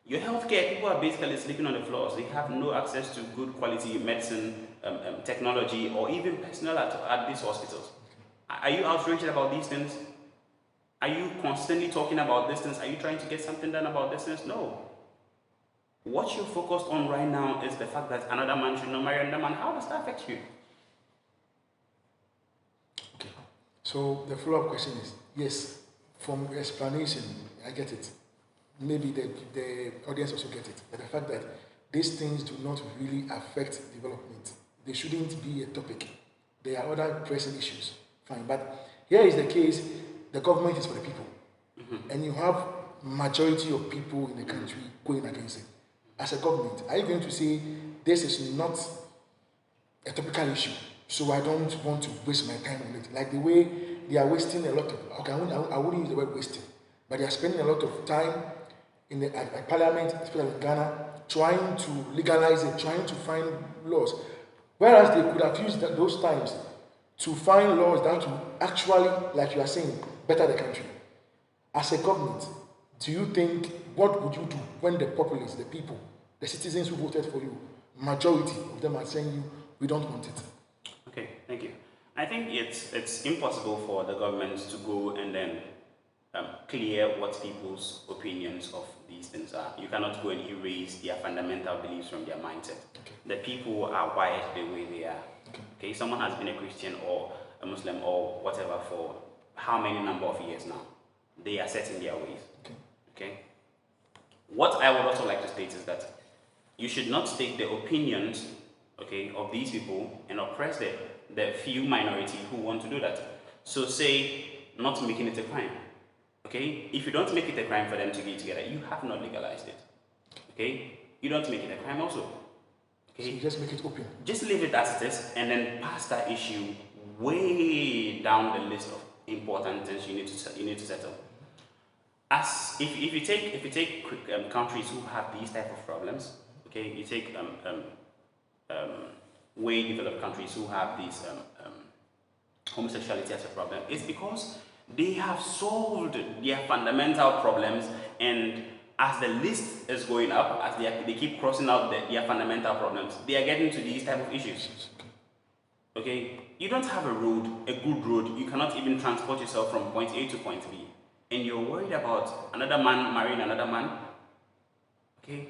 Your healthcare, people are basically sleeping on the floors. They have no access to good quality medicine, technology, or even personnel at these hospitals. Are you outraged about these things? Are you constantly talking about these things? Are you trying to get something done about these things? No. What you're focused on right now is the fact that another man should not marry another man. How does that affect you? Okay. So the follow-up question is, yes, from explanation, I get it. Maybe the audience also get it. But the fact that these things do not really affect development, they shouldn't be a topic. There are other pressing issues. Fine. But here is the case, the government is for the people. Mm-hmm. And you have majority of people in the country going against it. As a government, are you going to say this is not a topical issue, so I don't want to waste my time on it? Like the way they are wasting a lot of, okay, I wouldn't use the word wasting, but they are spending a lot of time at Parliament, especially in Ghana, trying to legalize it, trying to find laws. Whereas they could have used those times to find laws that will actually, like you are saying, better the country. As a government, do you think, what would you do when the populace, the people, the citizens who voted for you, majority of them are saying we don't want it? Okay, thank you. I think it's impossible for the government to go and then clear what people's opinions of these things are. You cannot go and erase their fundamental beliefs from their mindset. Okay. The people are wired the way they are. Okay, someone has been a Christian or a Muslim or whatever for how many number of years now? They are set in their ways. Okay. What I would also like to state is that you should not take the opinions, okay, of these people and oppress the few minority who want to do that. So say, not making it a crime. Okay? If you don't make it a crime for them to get together, you have not legalized it. Okay? You don't make it a crime also. Okay? So you just make it open. Just leave it as it is and then pass that issue way down the list of important things you need to settle. As if you take countries who have these type of problems, okay, you take way developed countries who have these homosexuality as a problem, it's because they have solved their fundamental problems, and as the list is going up, as they keep crossing out their fundamental problems, they are getting to these type of issues. Okay, you don't have a good road, you cannot even transport yourself from point A to point B, and you're worried about another man marrying another man. Okay,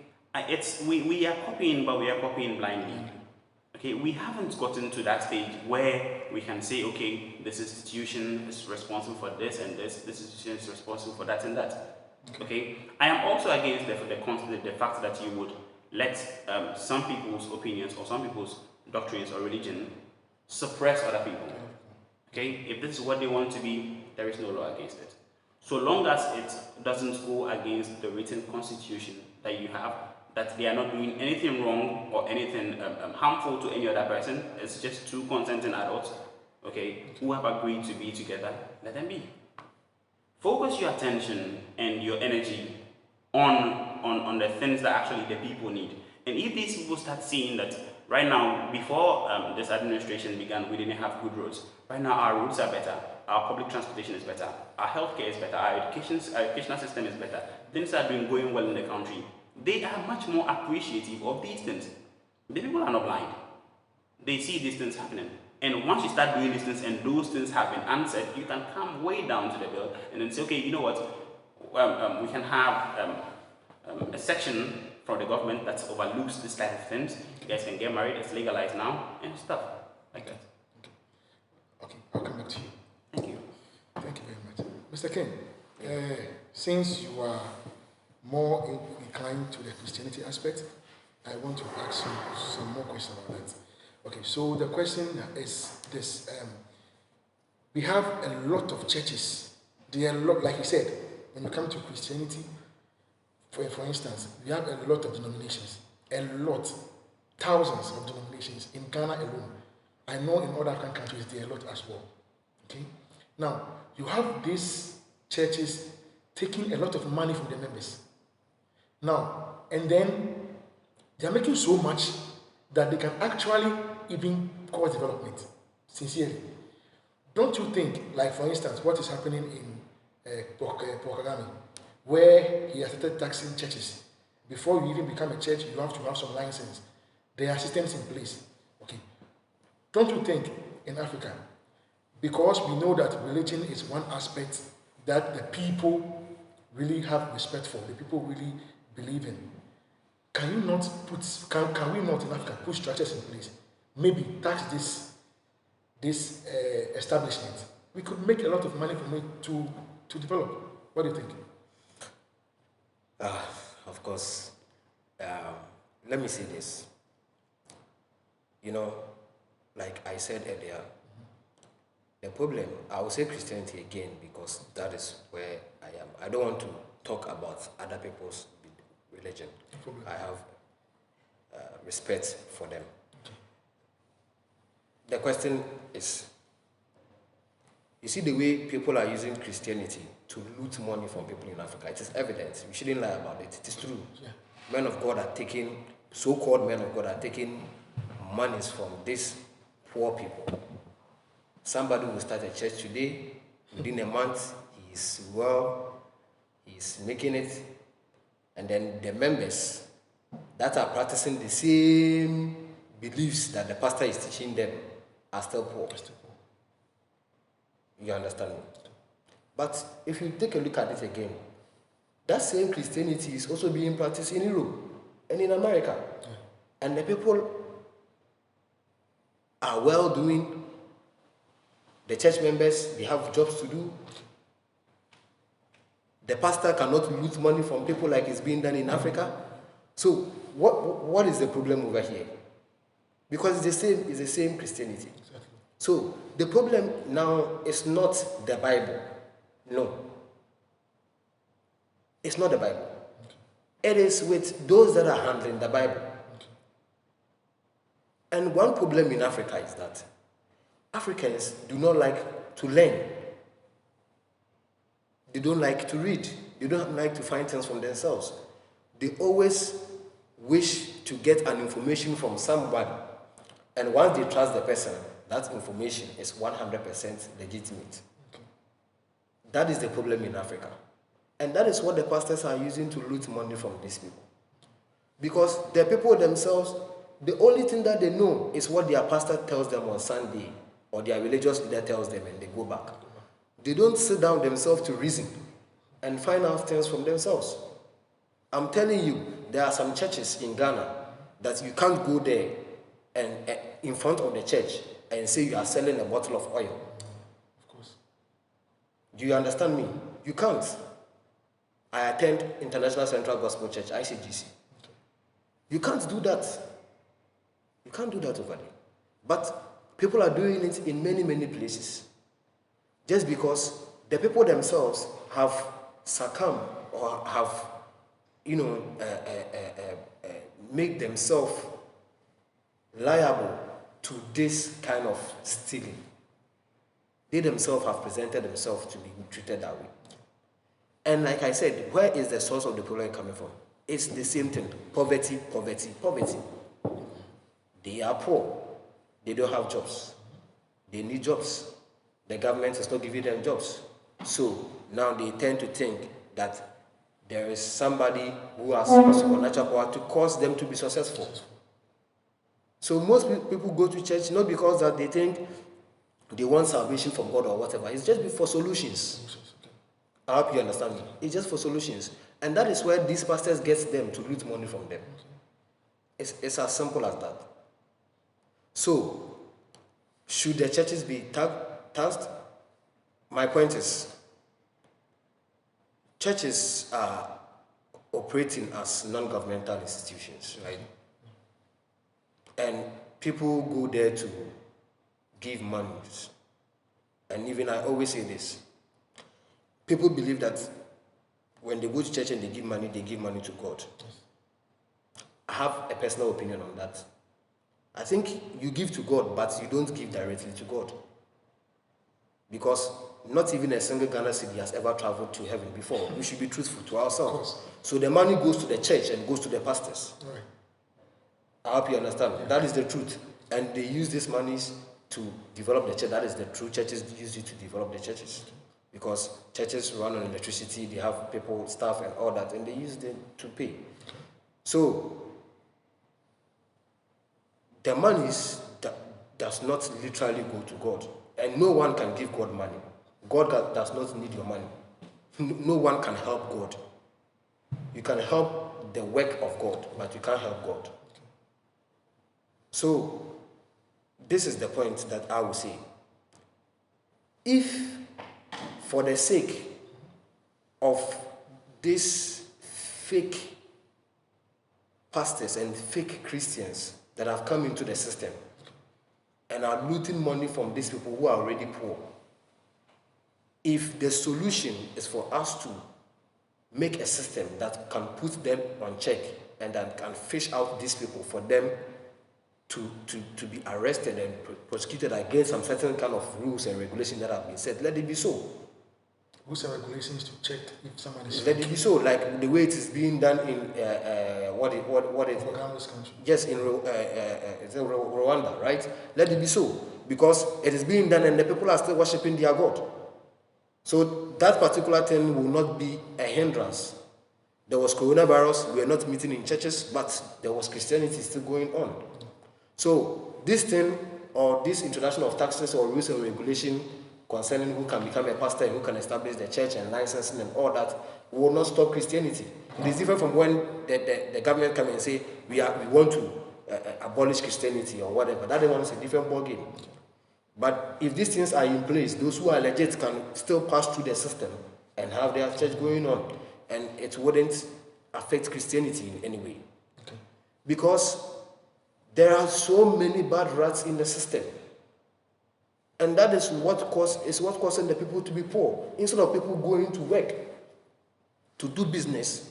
we are copying, but we are copying blindly. Okay, we haven't gotten to that stage where we can say, okay, this institution is responsible for this and this institution is responsible for that and that. Okay, I am also against the fact that you would let some people's opinions or some people's doctrines or religion suppress other people. Okay, if this is what they want to be, there is no law against it. So long as it doesn't go against the written constitution that you have, that they are not doing anything wrong or anything harmful to any other person, it's just two consenting adults, okay, who have agreed to be together, let them be. Focus your attention and your energy on the things that actually the people need. And if these people start seeing that right now, before this administration began, we didn't have good roads. Right now, our roads are better, our public transportation is better, our healthcare is better, our educational system is better. Things are going well in the country. They are much more appreciative of these things. The people are not blind. They see these things happening. And once you start doing these things and those things have been answered, you can come way down to the bill and then say, okay, you know what, we can have a section from the government that overlooks this type of things. You guys can get married, it's legalized now, and stuff like that. Okay, I'll come back to you. Thank you. Thank you very much. Mr. Ken, since you are more inclined to the Christianity aspect, I want to ask you some more questions about that. Okay, so the question is this. We have a lot of churches. There are a lot, like you said, when you come to Christianity, for instance, we have a lot of denominations. A lot. Thousands of denominations in Ghana alone. I know in other African countries there are a lot as well. Okay? Now, you have these churches taking a lot of money from their members. Now, and then they are making so much that they can actually even cause development. Sincerely. Don't you think, like for instance, what is happening in Pokagami, where he has started taxing churches? Before you even become a church, you have to have some license. There are systems in place. Okay. Don't you think in Africa, because we know that religion is one aspect that the people really have respect for, the people really believe in, can we not in Africa put structures in place? Maybe tax this establishment. We could make a lot of money from it to develop. What do you think? Of course. Let me say this. You know, like I said earlier, the problem, I will say Christianity again because that is where I am. I don't want to talk about other people's religion. No, I have respect for them. Okay. The question is, you see the way people are using Christianity to loot money from people in Africa. It is evident. We shouldn't lie about it. It is true. Yeah. Men of God are taking, so-called men of God are taking monies from these poor people. Somebody will start a church today, within a month, he's well, he's making it, and then the members that are practicing the same beliefs that the pastor is teaching them are still poor. You understand me? But if you take a look at it again, that same Christianity is also being practiced in Europe and in America. Yeah. And the people are well doing. The church members, they have jobs to do. The pastor cannot loot money from people like it's being done in Africa. So what is the problem over here? Because it's the same Christianity. Exactly. So the problem now is not the Bible. No. It's not the Bible. Okay. It is with those that are handling the Bible. Okay. And one problem in Africa is that Africans do not like to learn. They don't like to read. They don't like to find things from themselves. They always wish to get an information from somebody. And once they trust the person, that information is 100% legitimate. Okay. That is the problem in Africa. And that is what the pastors are using to loot money from these people. Because the people themselves, the only thing that they know is what their pastor tells them on Sunday, or their religious leader tells them, and they go back. They don't sit down themselves to reason and find out things from themselves. I'm telling you, there are some churches in Ghana that you can't go there and in front of the church and say you are selling a bottle of oil. Of course. Do you understand me? You can't. I attend International Central Gospel Church, ICGC. Okay. You can't do that. You can't do that over there. But people are doing it in many, many places. Just because the people themselves have succumbed or have, made themselves liable to this kind of stealing. They themselves have presented themselves to be treated that way. And like I said, where is the source of the problem coming from? It's the same thing. Poverty, poverty, poverty. They are poor. They don't have jobs. They need jobs. The government is not giving them jobs. So now they tend to think that there is somebody who has supernatural power to cause them to be successful. So most people go to church not because that they think they want salvation from God or whatever. It's just for solutions. I hope you understand me. It's just for solutions. And that is where these pastors get them to loot money from them. It's as simple as that. So, should the churches be taxed? My point is, churches are operating as non-governmental institutions, right? And people go there to give money. And even I always say this. People believe that when they go to church and they give money to God. I have a personal opinion on that. I think you give to God, but you don't give directly to God. Because not even a single Ghana city has ever traveled to heaven before. We should be truthful to ourselves. So the money goes to the church and goes to the pastors. Right. I hope you understand. Yeah. That is the truth. And they use these monies to develop the church. That is the true. Churches use it to develop the churches. Because churches run on electricity, they have people, staff and all that, and they use them to pay. So, the monies does not literally go to God. And no one can give God money. God does not need your money. No one can help God. You can help the work of God, but you can't help God. So, this is the point that I will say. If, for the sake of these fake pastors and fake Christians that have come into the system and are looting money from these people who are already poor, if the solution is for us to make a system that can put them on check and that can fish out these people for them to be arrested and prosecuted against some certain kind of rules and regulations that have been set, let it be so. Rules and regulations to check if someone is. Let it be so, like the way it is being done in what is Ghana's country. Yes, in Rwanda, right? Let it be so, because it is being done and the people are still worshiping their God. So that particular thing will not be a hindrance. There was coronavirus, we are not meeting in churches, but there was Christianity still going on. So this thing, or this introduction of taxes or rules and regulation concerning who can become a pastor and who can establish the church and licensing and all that, will not stop Christianity. It is different from when the government come and say we want to abolish Christianity or whatever. That one is a different ballgame. But if these things are in place, those who are legit can still pass through the system and have their church going on, and it wouldn't affect Christianity in any way. Okay. Because there are so many bad rats in the system. And that is what causing the people to be poor. Instead of people going to work, to do business,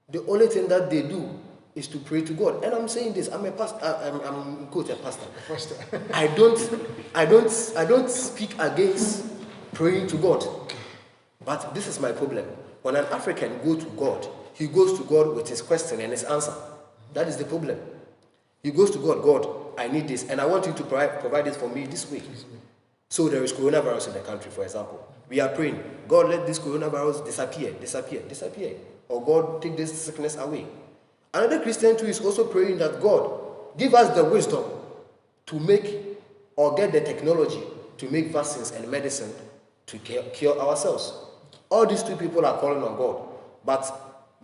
the only thing that they do is to pray to God. And I'm saying this, I'm a pastor, I'm quote a pastor. I don't speak against praying to God. But this is my problem. When an African goes to God, he goes to God with his question and his answer. That is the problem. He goes to God, God, I need this, and I want you to provide it for me this week. So there is coronavirus in the country, for example. We are praying, God, let this coronavirus disappear. Or God, take this sickness away. Another Christian too is also praying that God, give us the wisdom to make or get the technology to make vaccines and medicine to cure ourselves. All these two people are calling on God. But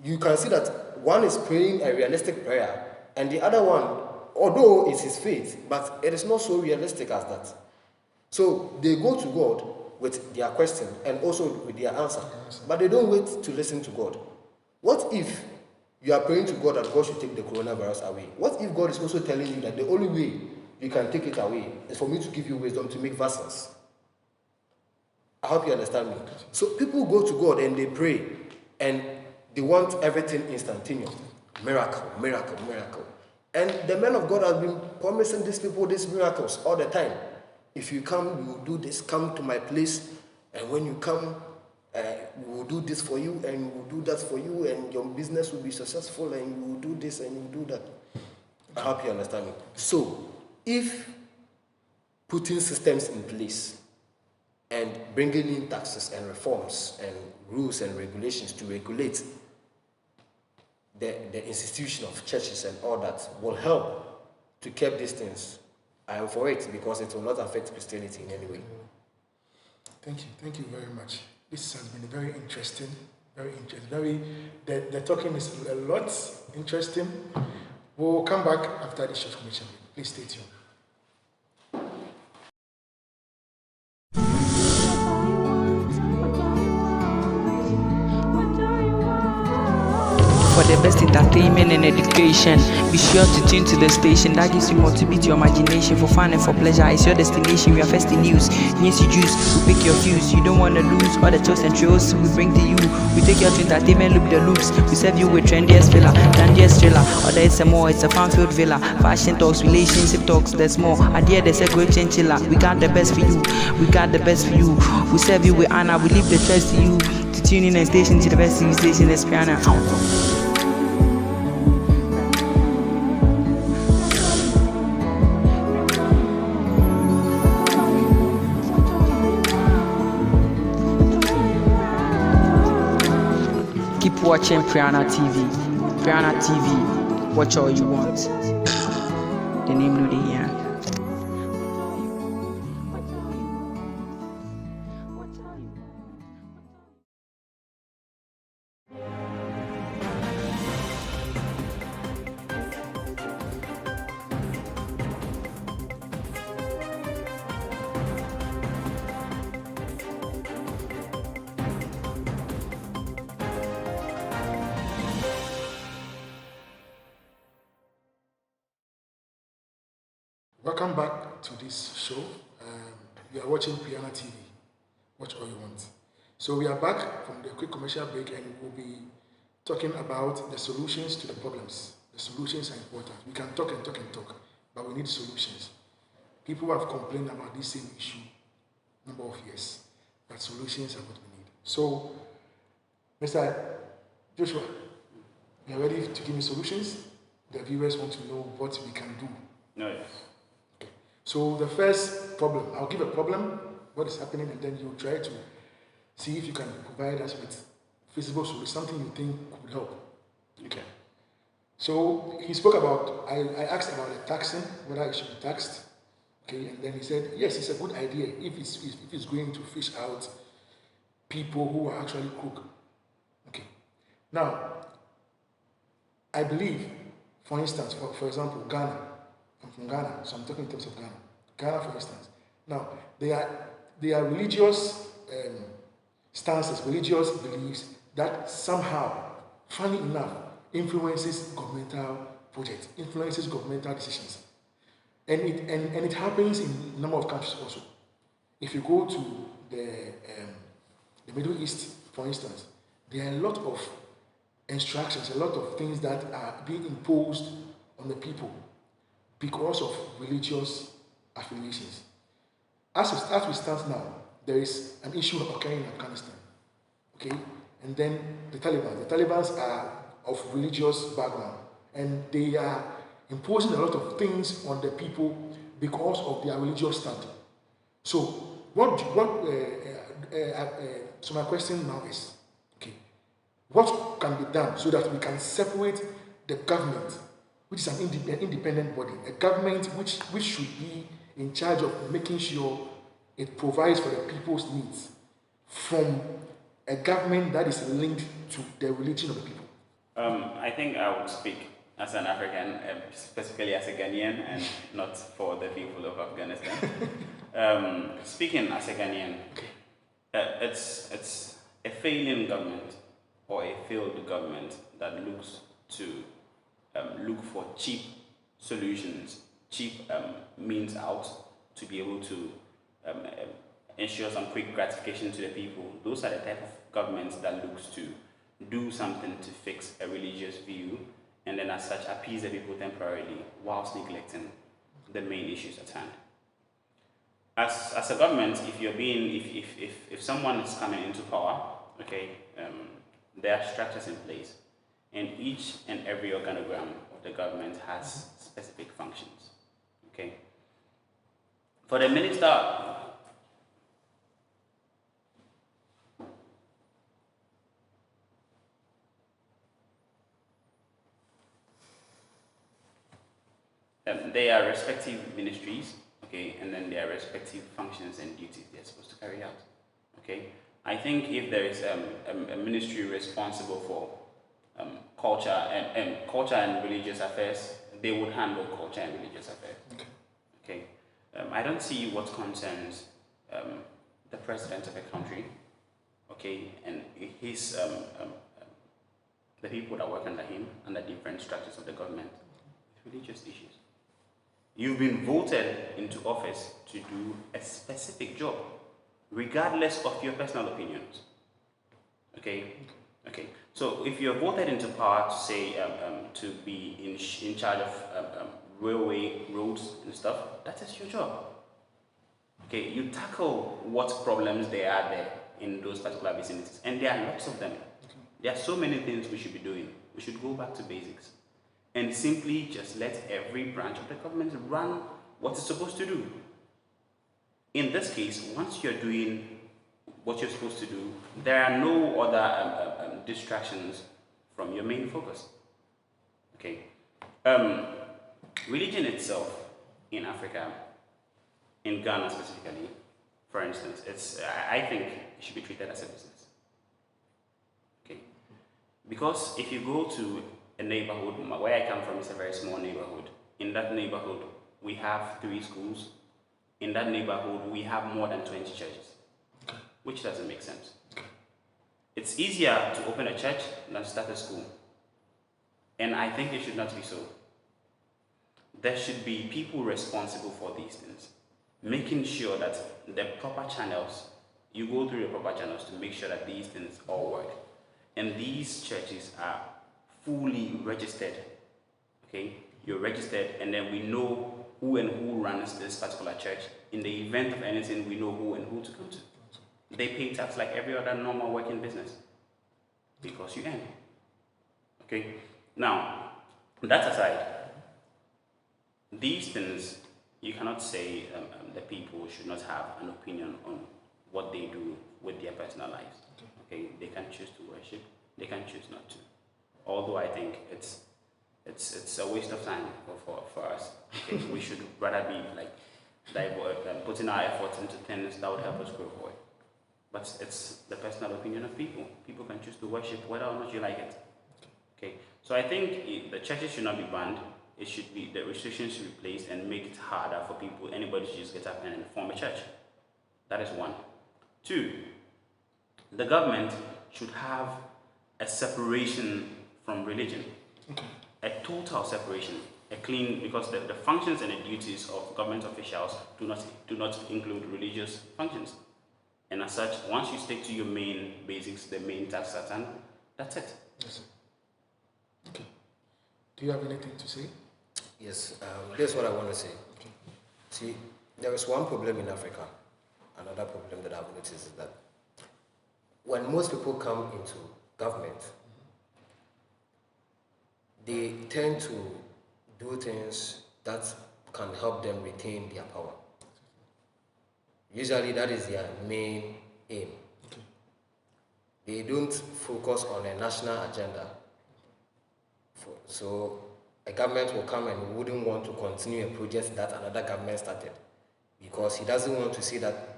you can see that one is praying a realistic prayer and the other one although it's his faith, but it is not so realistic as that. So they go to God with their question and also with their answer, but they don't wait to listen to God. What if you are praying to God that God should take the coronavirus away? What if God is also telling you that the only way you can take it away is for me to give you wisdom to make vaccines? I hope you understand me. So people go to God and they pray and they want everything instantaneous. Miracle, miracle, miracle. And the men of God have been promising these people these miracles all the time. If you come, you will do this. Come to my place, and when you come, we will do this for you, and we will do that for you, and your business will be successful, and you will do this and you will do that. I hope you understand me. So, if putting systems in place and bringing in taxes and reforms and rules and regulations to regulate the institution of churches and all that will help to keep these things, I am for it, because it will not affect Christianity in any way. Thank you very much. This has been very interesting, the talking is a lot interesting. We'll come back after this short commission. Please stay tuned. For the best entertainment and education, be sure to tune to the station that gives you motivate your imagination. For fun and for pleasure, it's your destination. We are first in news. Nancy Juice, we pick your fuse. You don't want to lose all the jokes and thrills we bring to you. We take you to entertainment, loop the loops. We serve you with trendiest filler, dandiest thriller. Or there is a more, it's a fan-filled villa. Fashion talks, relationship talks, there's more. Idea, there's a great chinchilla. We got the best for you. We got the best for you. We serve you with Anna. We leave the choice to you. To tune in and station to the best station is Priana. Keep watching Priana TV. Priana TV, watch all you want. The name no dey here. Welcome back to this show. You are watching Priana TV. Watch all you want. So we are back from the quick commercial break, and we'll be talking about the solutions to the problems. The solutions are important. We can talk and talk and talk, but we need solutions. People have complained about this same issue number of years, but solutions are what we need. So, Mr. Joshua, you are ready to give me solutions? The viewers want to know what we can do. No, yes. So the first problem, I'll give a problem, what is happening, and then you try to see if you can provide us with feasible solution, something you think could help. Okay. So he spoke about, I asked about the taxing, whether it should be taxed. Okay, and then he said, yes, it's a good idea if it's going to fish out people who are actually crook. Okay. Now, I believe, for instance, for example, Ghana. I'm from Ghana, so I'm talking in terms of Ghana. Ghana, for instance. Now, they are religious stances, religious beliefs that somehow, funny enough, influences governmental projects, influences governmental decisions. And it happens in a number of countries also. If you go to the Middle East, for instance, there are a lot of instructions, a lot of things that are being imposed on the people because of religious affiliations. As we stand now, there is an issue occurring in Afghanistan. Okay? And then the Taliban are of religious background, and they are imposing a lot of things on the people because of their religious stand. So so my question now is, okay, what can be done so that we can separate the government, which is an independent body, a government which should be in charge of making sure it provides for the people's needs, from a government that is linked to the religion of the people? I think I would speak as an African, specifically as a Ghanaian, and not for the people of Afghanistan. Speaking as a Ghanaian, it's a failing government or a failed government that looks to look for cheap solutions, cheap means out to be able to ensure some quick gratification to the people. Those are the type of governments that looks to do something to fix a religious view and then as such appease the people temporarily whilst neglecting the main issues at hand. As a government, if someone is coming into power, okay, there are structures in place, and each and every organogram of the government has specific functions. Okay. For the minister, there are respective ministries, okay, and then there are respective functions and duties they're supposed to carry out. Okay. I think if there is a ministry responsible for culture and religious affairs, they would handle culture and religious affairs. Okay. Okay. I don't see what concerns the president of a country, okay, and his the people that work under him, under different structures of the government, with religious issues. You've been voted into office to do a specific job, regardless of your personal opinions. Okay? Okay. So if you're voted into power to say to be in charge of railway roads and stuff, that is your job. Okay, you tackle what problems there are there in those particular vicinities, and there are lots of them. There are so many things we should be doing. We should go back to basics and simply just let every branch of the government run what it's supposed to do. In this case, once you're doing what you're supposed to do, there are no other distractions from your main focus. Okay. Religion itself in Africa, in Ghana specifically, for instance, I think it should be treated as a business. Okay. Because if you go to a neighborhood, where I come from is a very small neighborhood. In that neighborhood, we have 3 schools. In that neighborhood, we have more than 20 churches, which doesn't make sense. It's easier to open a church than start a school. And I think it should not be so. There should be people responsible for these things, making sure that the proper channels, you go through the proper channels to make sure that these things all work. And these churches are fully registered. Okay? You're registered, and then we know who and who runs this particular church. In the event of anything, we know who and who to come to. They pay tax like every other normal working business because you earn. Okay? Now, that aside, these things, you cannot say the people should not have an opinion on what they do with their personal lives. Okay? They can choose to worship, they can choose not to. Although I think it's a waste of time for us. Okay? We should rather be like putting our efforts into things that would help us grow forward. But it's the personal opinion of people. People can choose to worship whether or not you like it. Okay? So I think the churches should not be banned. It should be, the restrictions should be placed and make it harder for people, anybody to just get up and form a church. That is 1. 2, the government should have a separation from religion. A total separation, a clean, because the functions and the duties of government officials do not include religious functions. And as such, once you stick to your main basics, the main task at hand, that's it. Yes, sir. Okay. Do you have anything to say? Yes, here's what I want to say. Okay. See, there is one problem in Africa. Another problem that I've noticed is that when most people come into government, they tend to do things that can help them retain their power. Usually that is their main aim. Okay. They don't focus on a national agenda. So a government will come and wouldn't want to continue a project that another government started because he doesn't want to see that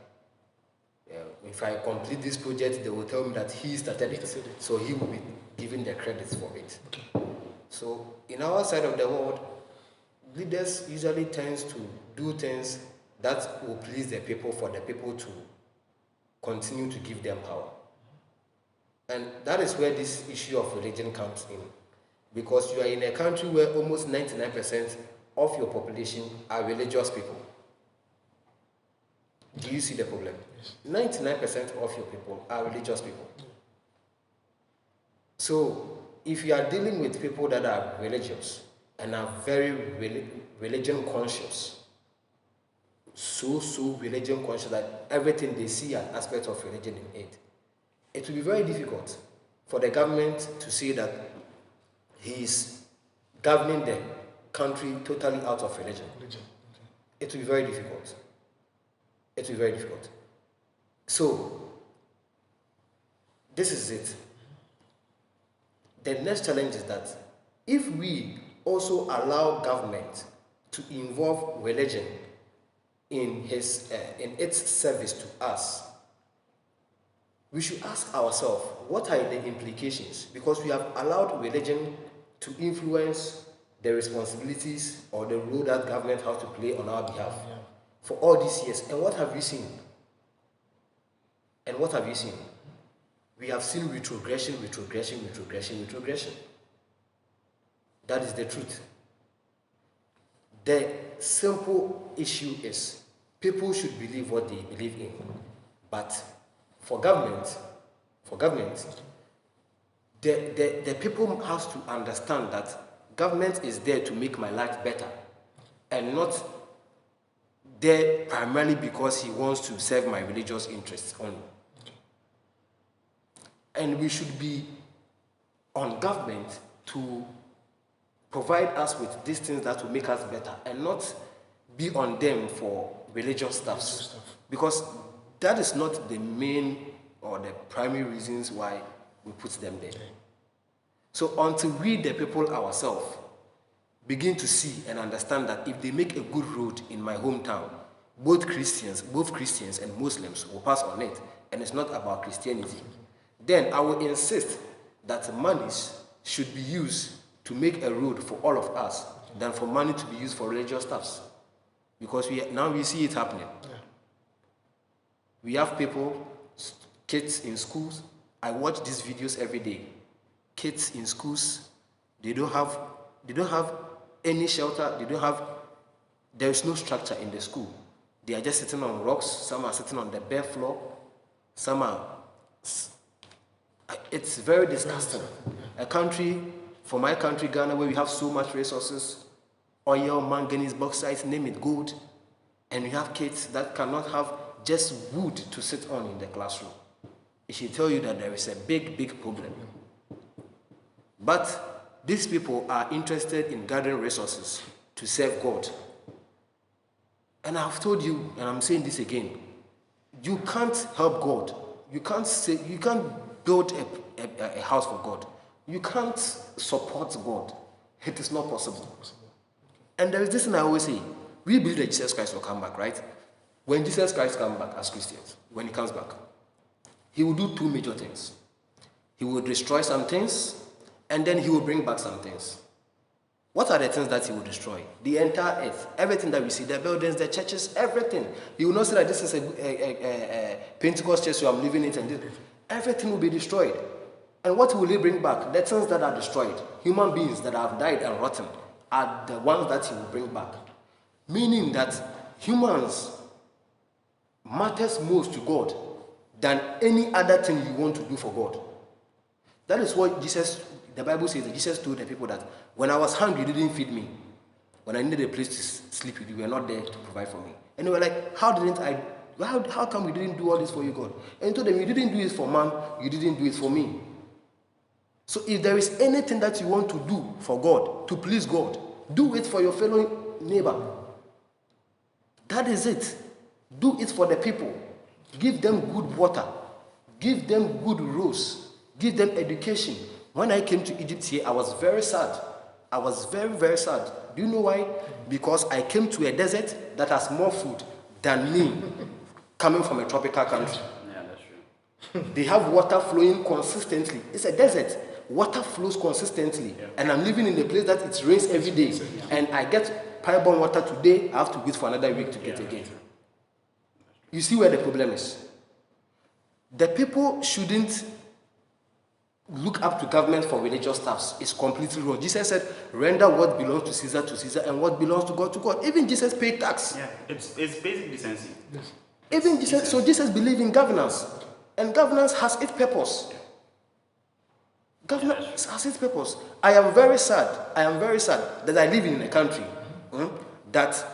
if I complete this project, they will tell me that he started it. So he will be given the credits for it. Okay. So in our side of the world, leaders usually tends to do things that will please the people for the people to continue to give them power. And that is where this issue of religion comes in. Because you are in a country where almost 99% of your population are religious people. Do you see the problem? Yes. 99% of your people are religious people. So if you are dealing with people that are religious and are very religion conscious, so religion conscious that everything they see an aspect of religion in it, it will be very difficult for the government to say that he is governing the country totally out of religion. It will be very difficult. It will be very difficult. So, this is it. The next challenge is that if we also allow government to involve religion in its service to us, we should ask ourselves, what are the implications? Because we have allowed religion to influence the responsibilities or the role that government has to play on our behalf for all these years. And what have we seen? And what have you seen? We have seen retrogression. That is the truth. The simple issue is people should believe what they believe in. But for government, the people have to understand that government is there to make my life better and not there primarily because he wants to serve my religious interests only. And we should be on government to provide us with these things that will make us better and not be on them for religious stuff. Because that is not the main or the primary reasons why we put them there. So until we, the people ourselves, begin to see and understand that if they make a good road in my hometown, both Christians and Muslims will pass on it, and it's not about Christianity, then I will insist that monies should be used to make a road for all of us than for money to be used for religious stuffs. Because now we see it happening. Yeah. We have people, kids in schools. I watch these videos every day. Kids in schools, they don't have any shelter. There is no structure in the school. They are just sitting on rocks. Some are sitting on the bare floor. Some are. It's very disgusting. A country, for my country, Ghana, where we have so much resources, oil, manganese, bauxite, name it, gold, and we have kids that cannot have just wood to sit on in the classroom. It should tell you that there is a big problem. But these people are interested in gathering resources to serve God. And I've told you, and I'm saying this again, you can't help God. You can't build a house for God. You can't support God. It is not possible. And there is this thing I always say. We believe that Jesus Christ will come back, right? When Jesus Christ comes back as Christians, when he comes back, he will do two major things. He will destroy some things, and then he will bring back some things. What are the things that he will destroy? The entire earth, everything that we see, the buildings, the churches, everything. He will not say that this is a Pentecost church, so I'm leaving it, and this. Everything will be destroyed. And what will he bring back? The things that are destroyed, human beings that have died and rotten, are the ones that he will bring back. Meaning that humans matters most to God than any other thing you want to do for God. That is what the Bible says that Jesus told the people that when I was hungry, you didn't feed me. When I needed a place to sleep with you, were not there to provide for me. And they were like, how come we didn't do all this for you, God? And he told them, you didn't do it for man, you didn't do it for me. So if there is anything that you want to do for God, to please God, do it for your fellow neighbor. That is it. Do it for the people. Give them good water. Give them good roads. Give them education. When I came to Egypt here, I was very sad. I was very, very sad. Do you know why? Because I came to a desert that has more food than me, coming from a tropical country. Yeah, that's true. They have water flowing consistently. It's a desert. water flows consistently, and I'm living in a place that it rains every day, and I get pipe-borne water today, I have to wait for another week to get again. You see where the problem is? The people shouldn't look up to government for religious stuff. It's completely wrong. Jesus said, render what belongs to Caesar, and what belongs to God. Even Jesus paid tax. Yeah, it's basic decency. Yes. Even Jesus, so Jesus believed in governance, and governance has its purpose. Governance has its purpose. I am very sad that I live in a country that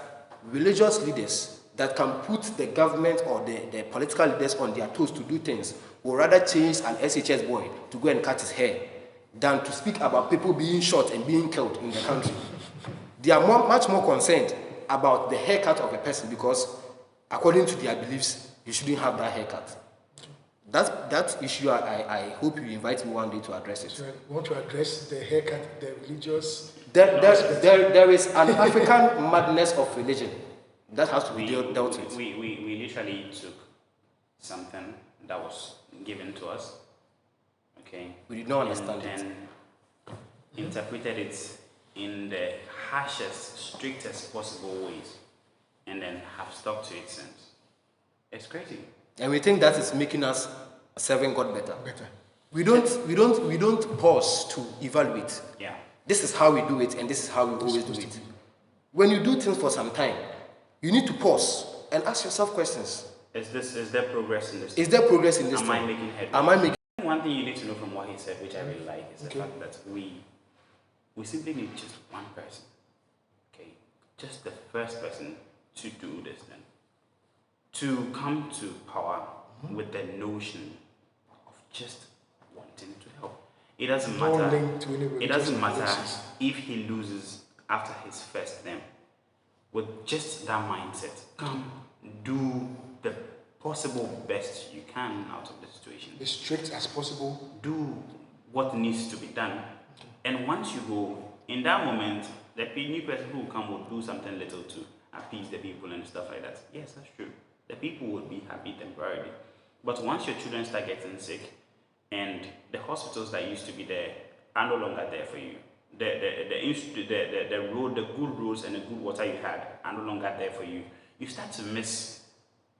religious leaders that can put the government or the political leaders on their toes to do things will rather change an SHS boy to go and cut his hair than to speak about people being shot and being killed in the country. They are much more concerned about the haircut of a person because according to their beliefs, you shouldn't have that haircut. That issue, I hope you invite me one day to address it. So you want to address the haircut, the religious... There is an African madness of religion that has to be dealt with. We literally took something that was given to us, okay? We did not understand it. And interpreted it in the harshest, strictest possible ways, and then have stuck to it since. It's crazy. And we think that is making us serving God better. We don't pause to evaluate. Yeah. This is how we do it, and this is how we always do it. When you do things for some time, you need to pause and ask yourself questions. Is there progress in this? Is there progress in this? Am I making headway? Am I making? One thing you need to know from what he said, which I really like, is the fact that we simply need just one person. Okay, just the first person to do this thing, to come to power with the notion of just wanting to help. It doesn't matter. It doesn't matter if he loses after his first term. With just that mindset, come do the possible best you can out of the situation. As strict as possible. Do what needs to be done. And once you go, in that moment, the new person who will come will do something little to appease the people and stuff like that. Yes, that's true. The people will be happy temporarily. But once your children start getting sick, and the hospitals that used to be there are no longer there for you, the road, the good roads and the good water you had are no longer there for you, you start to miss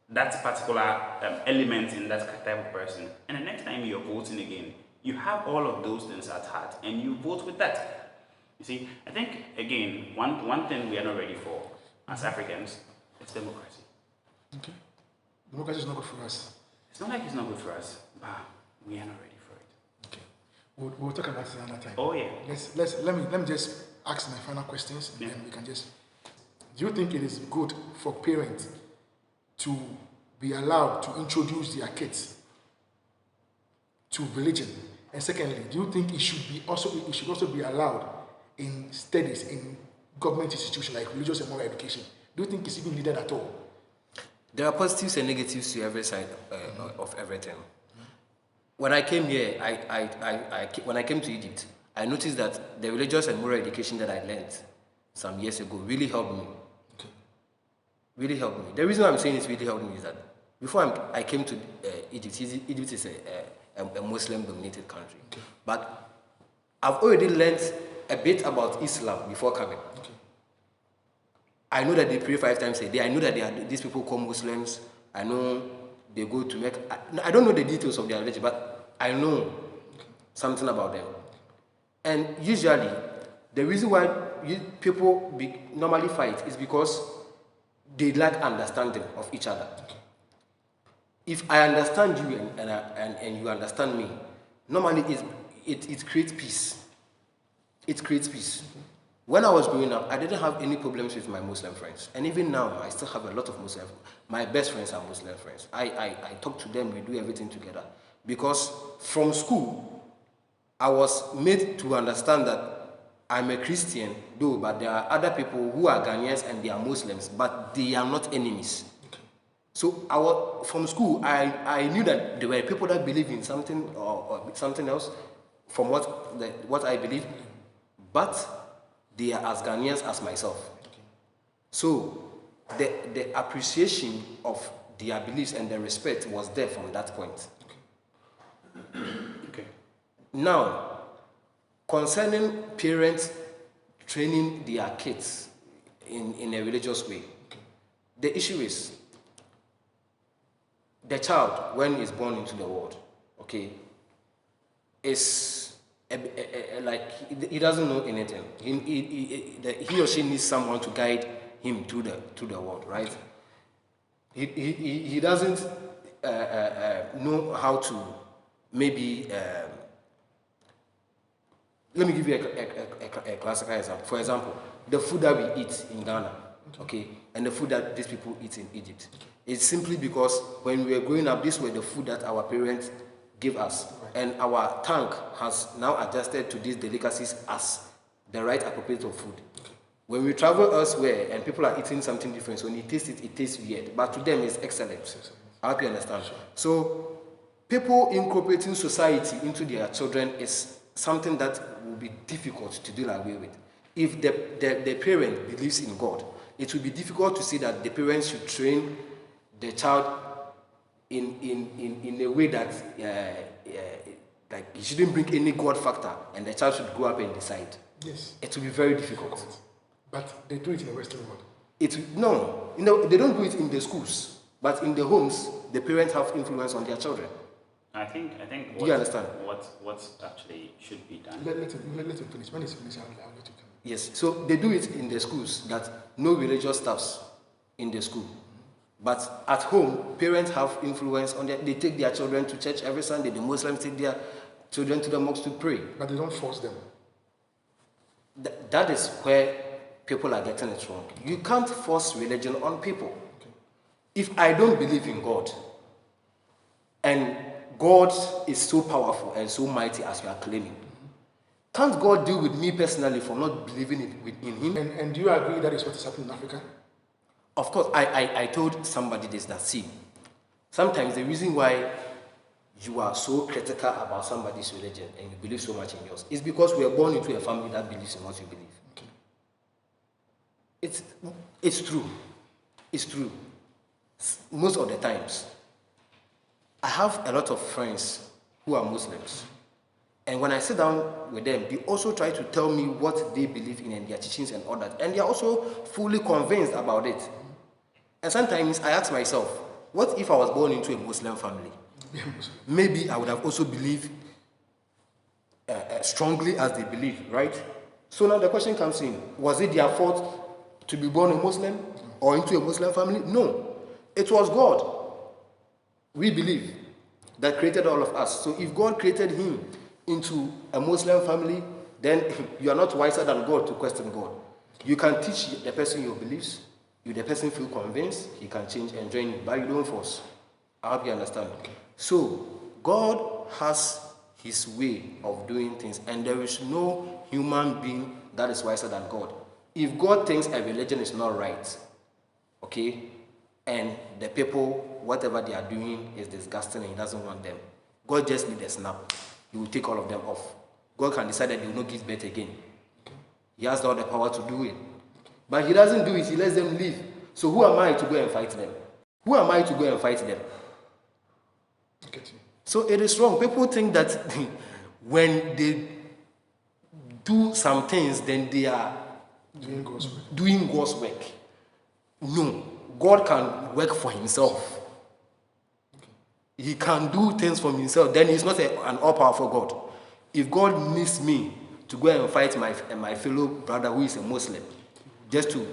that particular element in that type of person. And the next time you're voting again, you have all of those things at heart and you vote with that. You see, I think, again, one thing we are not ready for as Africans is democracy. Okay. Democracy is not good for us. It's not like it's not good for us, but we are not ready for it. Okay. We'll talk about it another time. Oh yeah. Let me just ask my final questions and then we can just... Do you think it is good for parents to be allowed to introduce their kids to religion? And secondly, do you think it should also be allowed in studies in government institutions like religious and moral education? Do you think it's even needed at all? There are positives and negatives to every side of everything. When I came here, when I came to Egypt, I noticed that the religious and moral education that I learned some years ago really helped me. Okay. Really helped me. The reason I'm saying it's really helped me is that before I came to Egypt, Egypt is a Muslim-dominated country. Okay. But I've already learned a bit about Islam before coming. Okay. I know that they pray 5 times a day. I know that these people call Muslims. I know they go to Mecca. I don't know the details of their religion, but I know something about them. And usually, the reason why people normally fight is because they lack understanding of each other. If I understand you and you understand me, normally it creates peace. It creates peace. When I was growing up, I didn't have any problems with my Muslim friends. And even now, I still have a lot of Muslim. My best friends are Muslim friends. I talk to them, we do everything together. Because from school, I was made to understand that I'm a Christian, though, but there are other people who are Ghanaians and they are Muslims, but they are not enemies. Okay. So from school, I knew that there were people that believe in something or something else from what I believe, but they are as Ghanaians as myself. Okay. So the appreciation of their beliefs and the respect was there from that point. Okay. Now, concerning parents training their kids in a religious way, the issue is the child, when he's born into the world, okay, is like he doesn't know anything. He or she needs someone to guide him through the world, right? He doesn't know how to maybe. Let me give you a classical example. For example, the food that we eat in Ghana, okay, and the food that these people eat in Egypt. It's simply because when we were growing up, these were the food that our parents gave us. And our tongue has now adjusted to these delicacies as the right appropriate of food. When we travel elsewhere and people are eating something different, so when you taste it, it tastes weird. But to them, it's excellent. I hope you understand. So people incorporating society into their children is something that will be difficult to deal away with. If the parent believes in God, it will be difficult to see that the parents should train the child in a way that like he shouldn't bring any God factor, and the child should grow up and decide. Yes. It will be very difficult. But they do it in the Western world. No, they don't do it in the schools, but in the homes, the parents have influence on their children. I think. Do you understand? What actually should be done? Let him finish. When he's finished, I'll let you come. Yes. So they do it in the schools that no religious staffs in the school, but at home, parents have influence on They take their children to church every Sunday. The Muslims take their children to the mosque to pray. But they don't force them. That is where people are getting it wrong. You can't force religion on people. Okay. If I don't believe in God, and God is so powerful and so mighty as you are claiming, can't God deal with me personally for not believing in Him? And do you agree that is what is happening in Africa? Of course, I told somebody this, that see, sometimes the reason why you are so critical about somebody's religion and you believe so much in yours is because we are born into a family that believes in what you believe. Okay. It's true. It's true. Most of the times, I have a lot of friends who are Muslims. And when I sit down with them, they also try to tell me what they believe in and their teachings and all that. And they are also fully convinced about it. And sometimes I ask myself, what if I was born into a Muslim family? Maybe I would have also believed strongly as they believe, right? So now the question comes in, was it their fault to be born a Muslim or into a Muslim family? No, it was God, we believe, that created all of us. So if God created him into a Muslim family, then you are not wiser than God to question God. You can teach the person your beliefs. If the person feel convinced, he can change and join you, but you don't force. I hope you understand. So God has his way of doing things, and there is no human being that is wiser than God. If God thinks a religion is not right, okay, and the people, whatever they are doing is disgusting and he doesn't want them, God just needs a snap. He will take all of them off. God can decide that they will not give birth again. He has all the power to do it. But he doesn't do it, he lets them live. So who am I to go and fight them? Who am I to go and fight them? So it is wrong. People think that when they do some things, then they are doing God's work. No, God can work for himself. He can do things for himself. Then he's not an all-powerful God. If God needs me to go and fight my fellow brother who is a Muslim, just to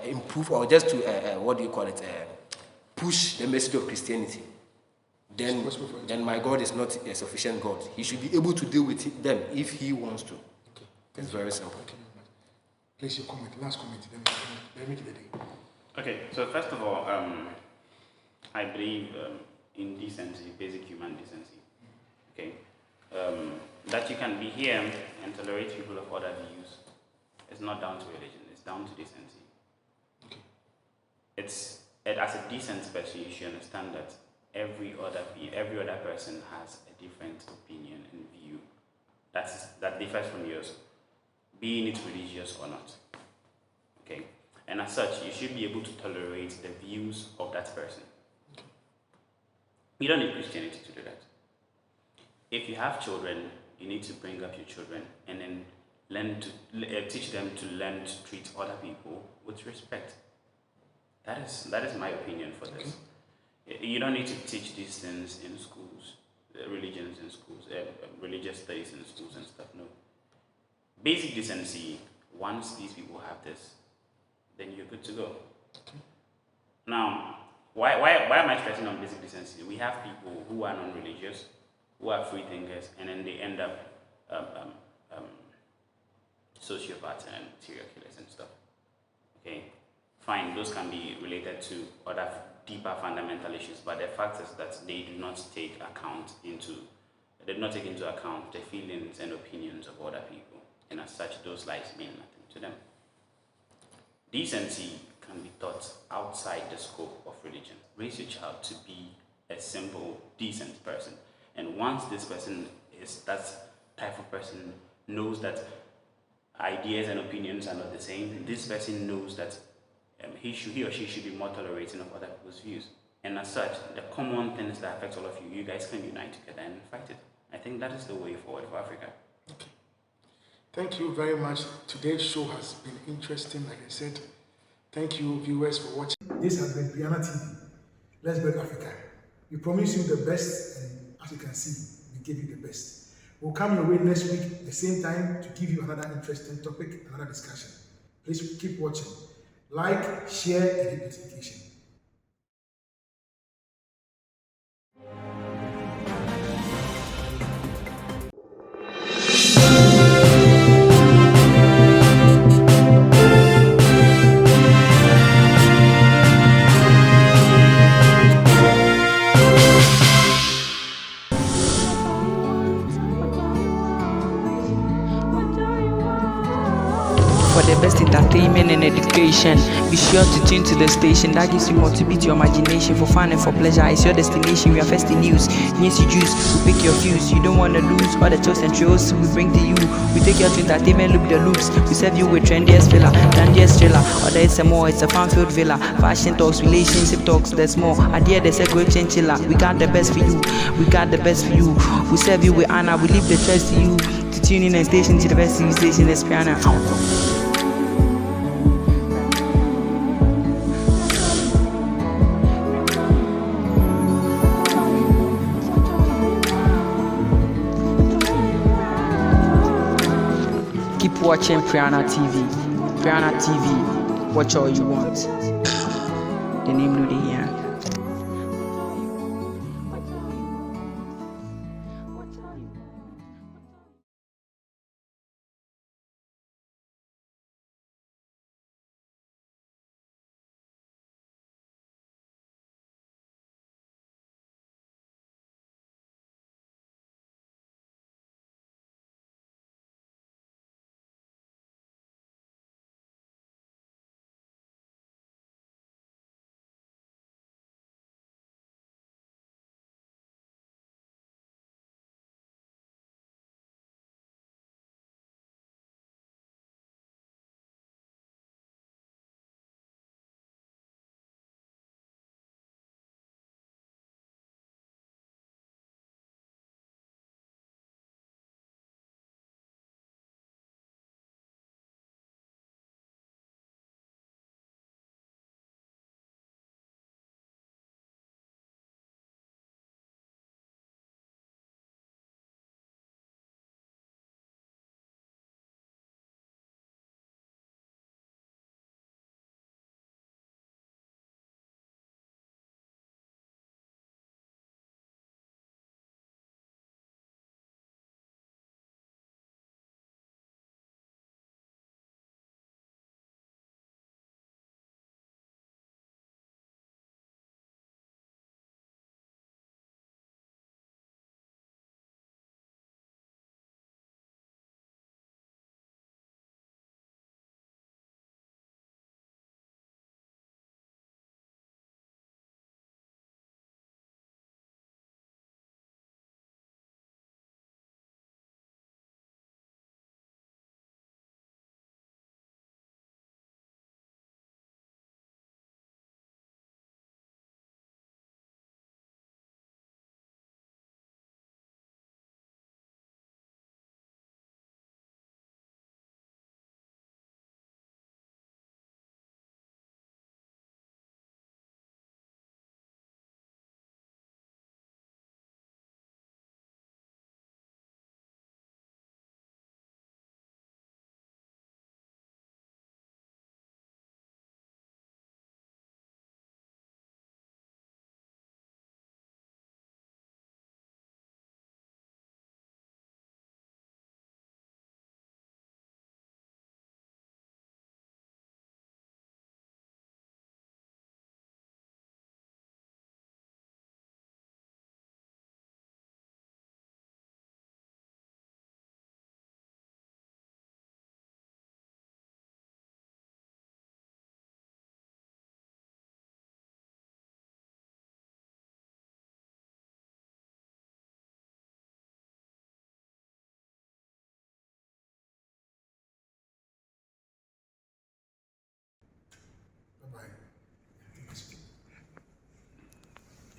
improve or just to push the message of Christianity, then my God is not a sufficient God. He should be able to deal with them if he wants to. Okay. It's very simple. Thank you very much. Please, your comment, last comment, then we make it a day. Okay, so first of all, I believe in decency, basic human decency. Okay, that you can be here and tolerate people of other views is not down to religion; it's down to decency. Okay. As a decent person, you should understand that every other person has a different opinion and view that differs from yours, being it religious or not. Okay, and as such, you should be able to tolerate the views of that person. You don't need Christianity to do that. If you have children, you need to bring up your children and then teach them to learn to treat other people with respect. That is my opinion for this. You don't need to teach these things in schools, religions in schools, religious studies in schools and stuff. No. Basic decency. Once these people have this, then you're good to go. Now, why am I stressing on basic decency? We have people who are non-religious, who are free thinkers, and then they end up sociopaths and serial killers and stuff. Okay, fine, those can be related to other deeper fundamental issues, but the fact is that they do not take into account the feelings and opinions of other people, and as such, those lives mean nothing to them. Decency can be taught outside the scope of religion. Raise your child to be a simple, decent person, and once this person is that type of person, knows that ideas and opinions are not the same, this person knows that he or she should be more tolerating of other people's views. And as such, the common things that affect all of you, you guys can unite together and fight it. I think that is the way forward for Africa. Okay. Thank you very much. Today's show has been interesting, like I said. Thank you, viewers, for watching. This has been Priana TV. Let's build Africa. We promise you the best, and as you can see, we give you the best. We'll come your way next week at the same time to give you another interesting topic, another discussion. Please keep watching. Like, share, and hit notification. For the best entertainment and education, be sure to tune to the station that gives you more to beat your imagination. For fun and for pleasure, it's your destination. We are first in news. News you juice, we pick your fuse. You don't want to lose all the jokes and thrills we bring to you. We take you to entertainment, loop the loops. We serve you with trendiest filler, dandiest thriller. Or there is a more, it's a fan-filled villa. Fashion talks, relationship talks, there's more. Idea, there's a great chinchilla. We got the best for you. We got the best for you. We serve you with honor. We leave the choice to you. To tune in and station to the best TV station is Priana. Keep watching Priana TV. Priana TV, watch all you want. The name no dey here.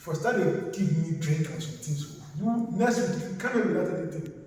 For start, they give me drink and some things. You next week you can't without anything.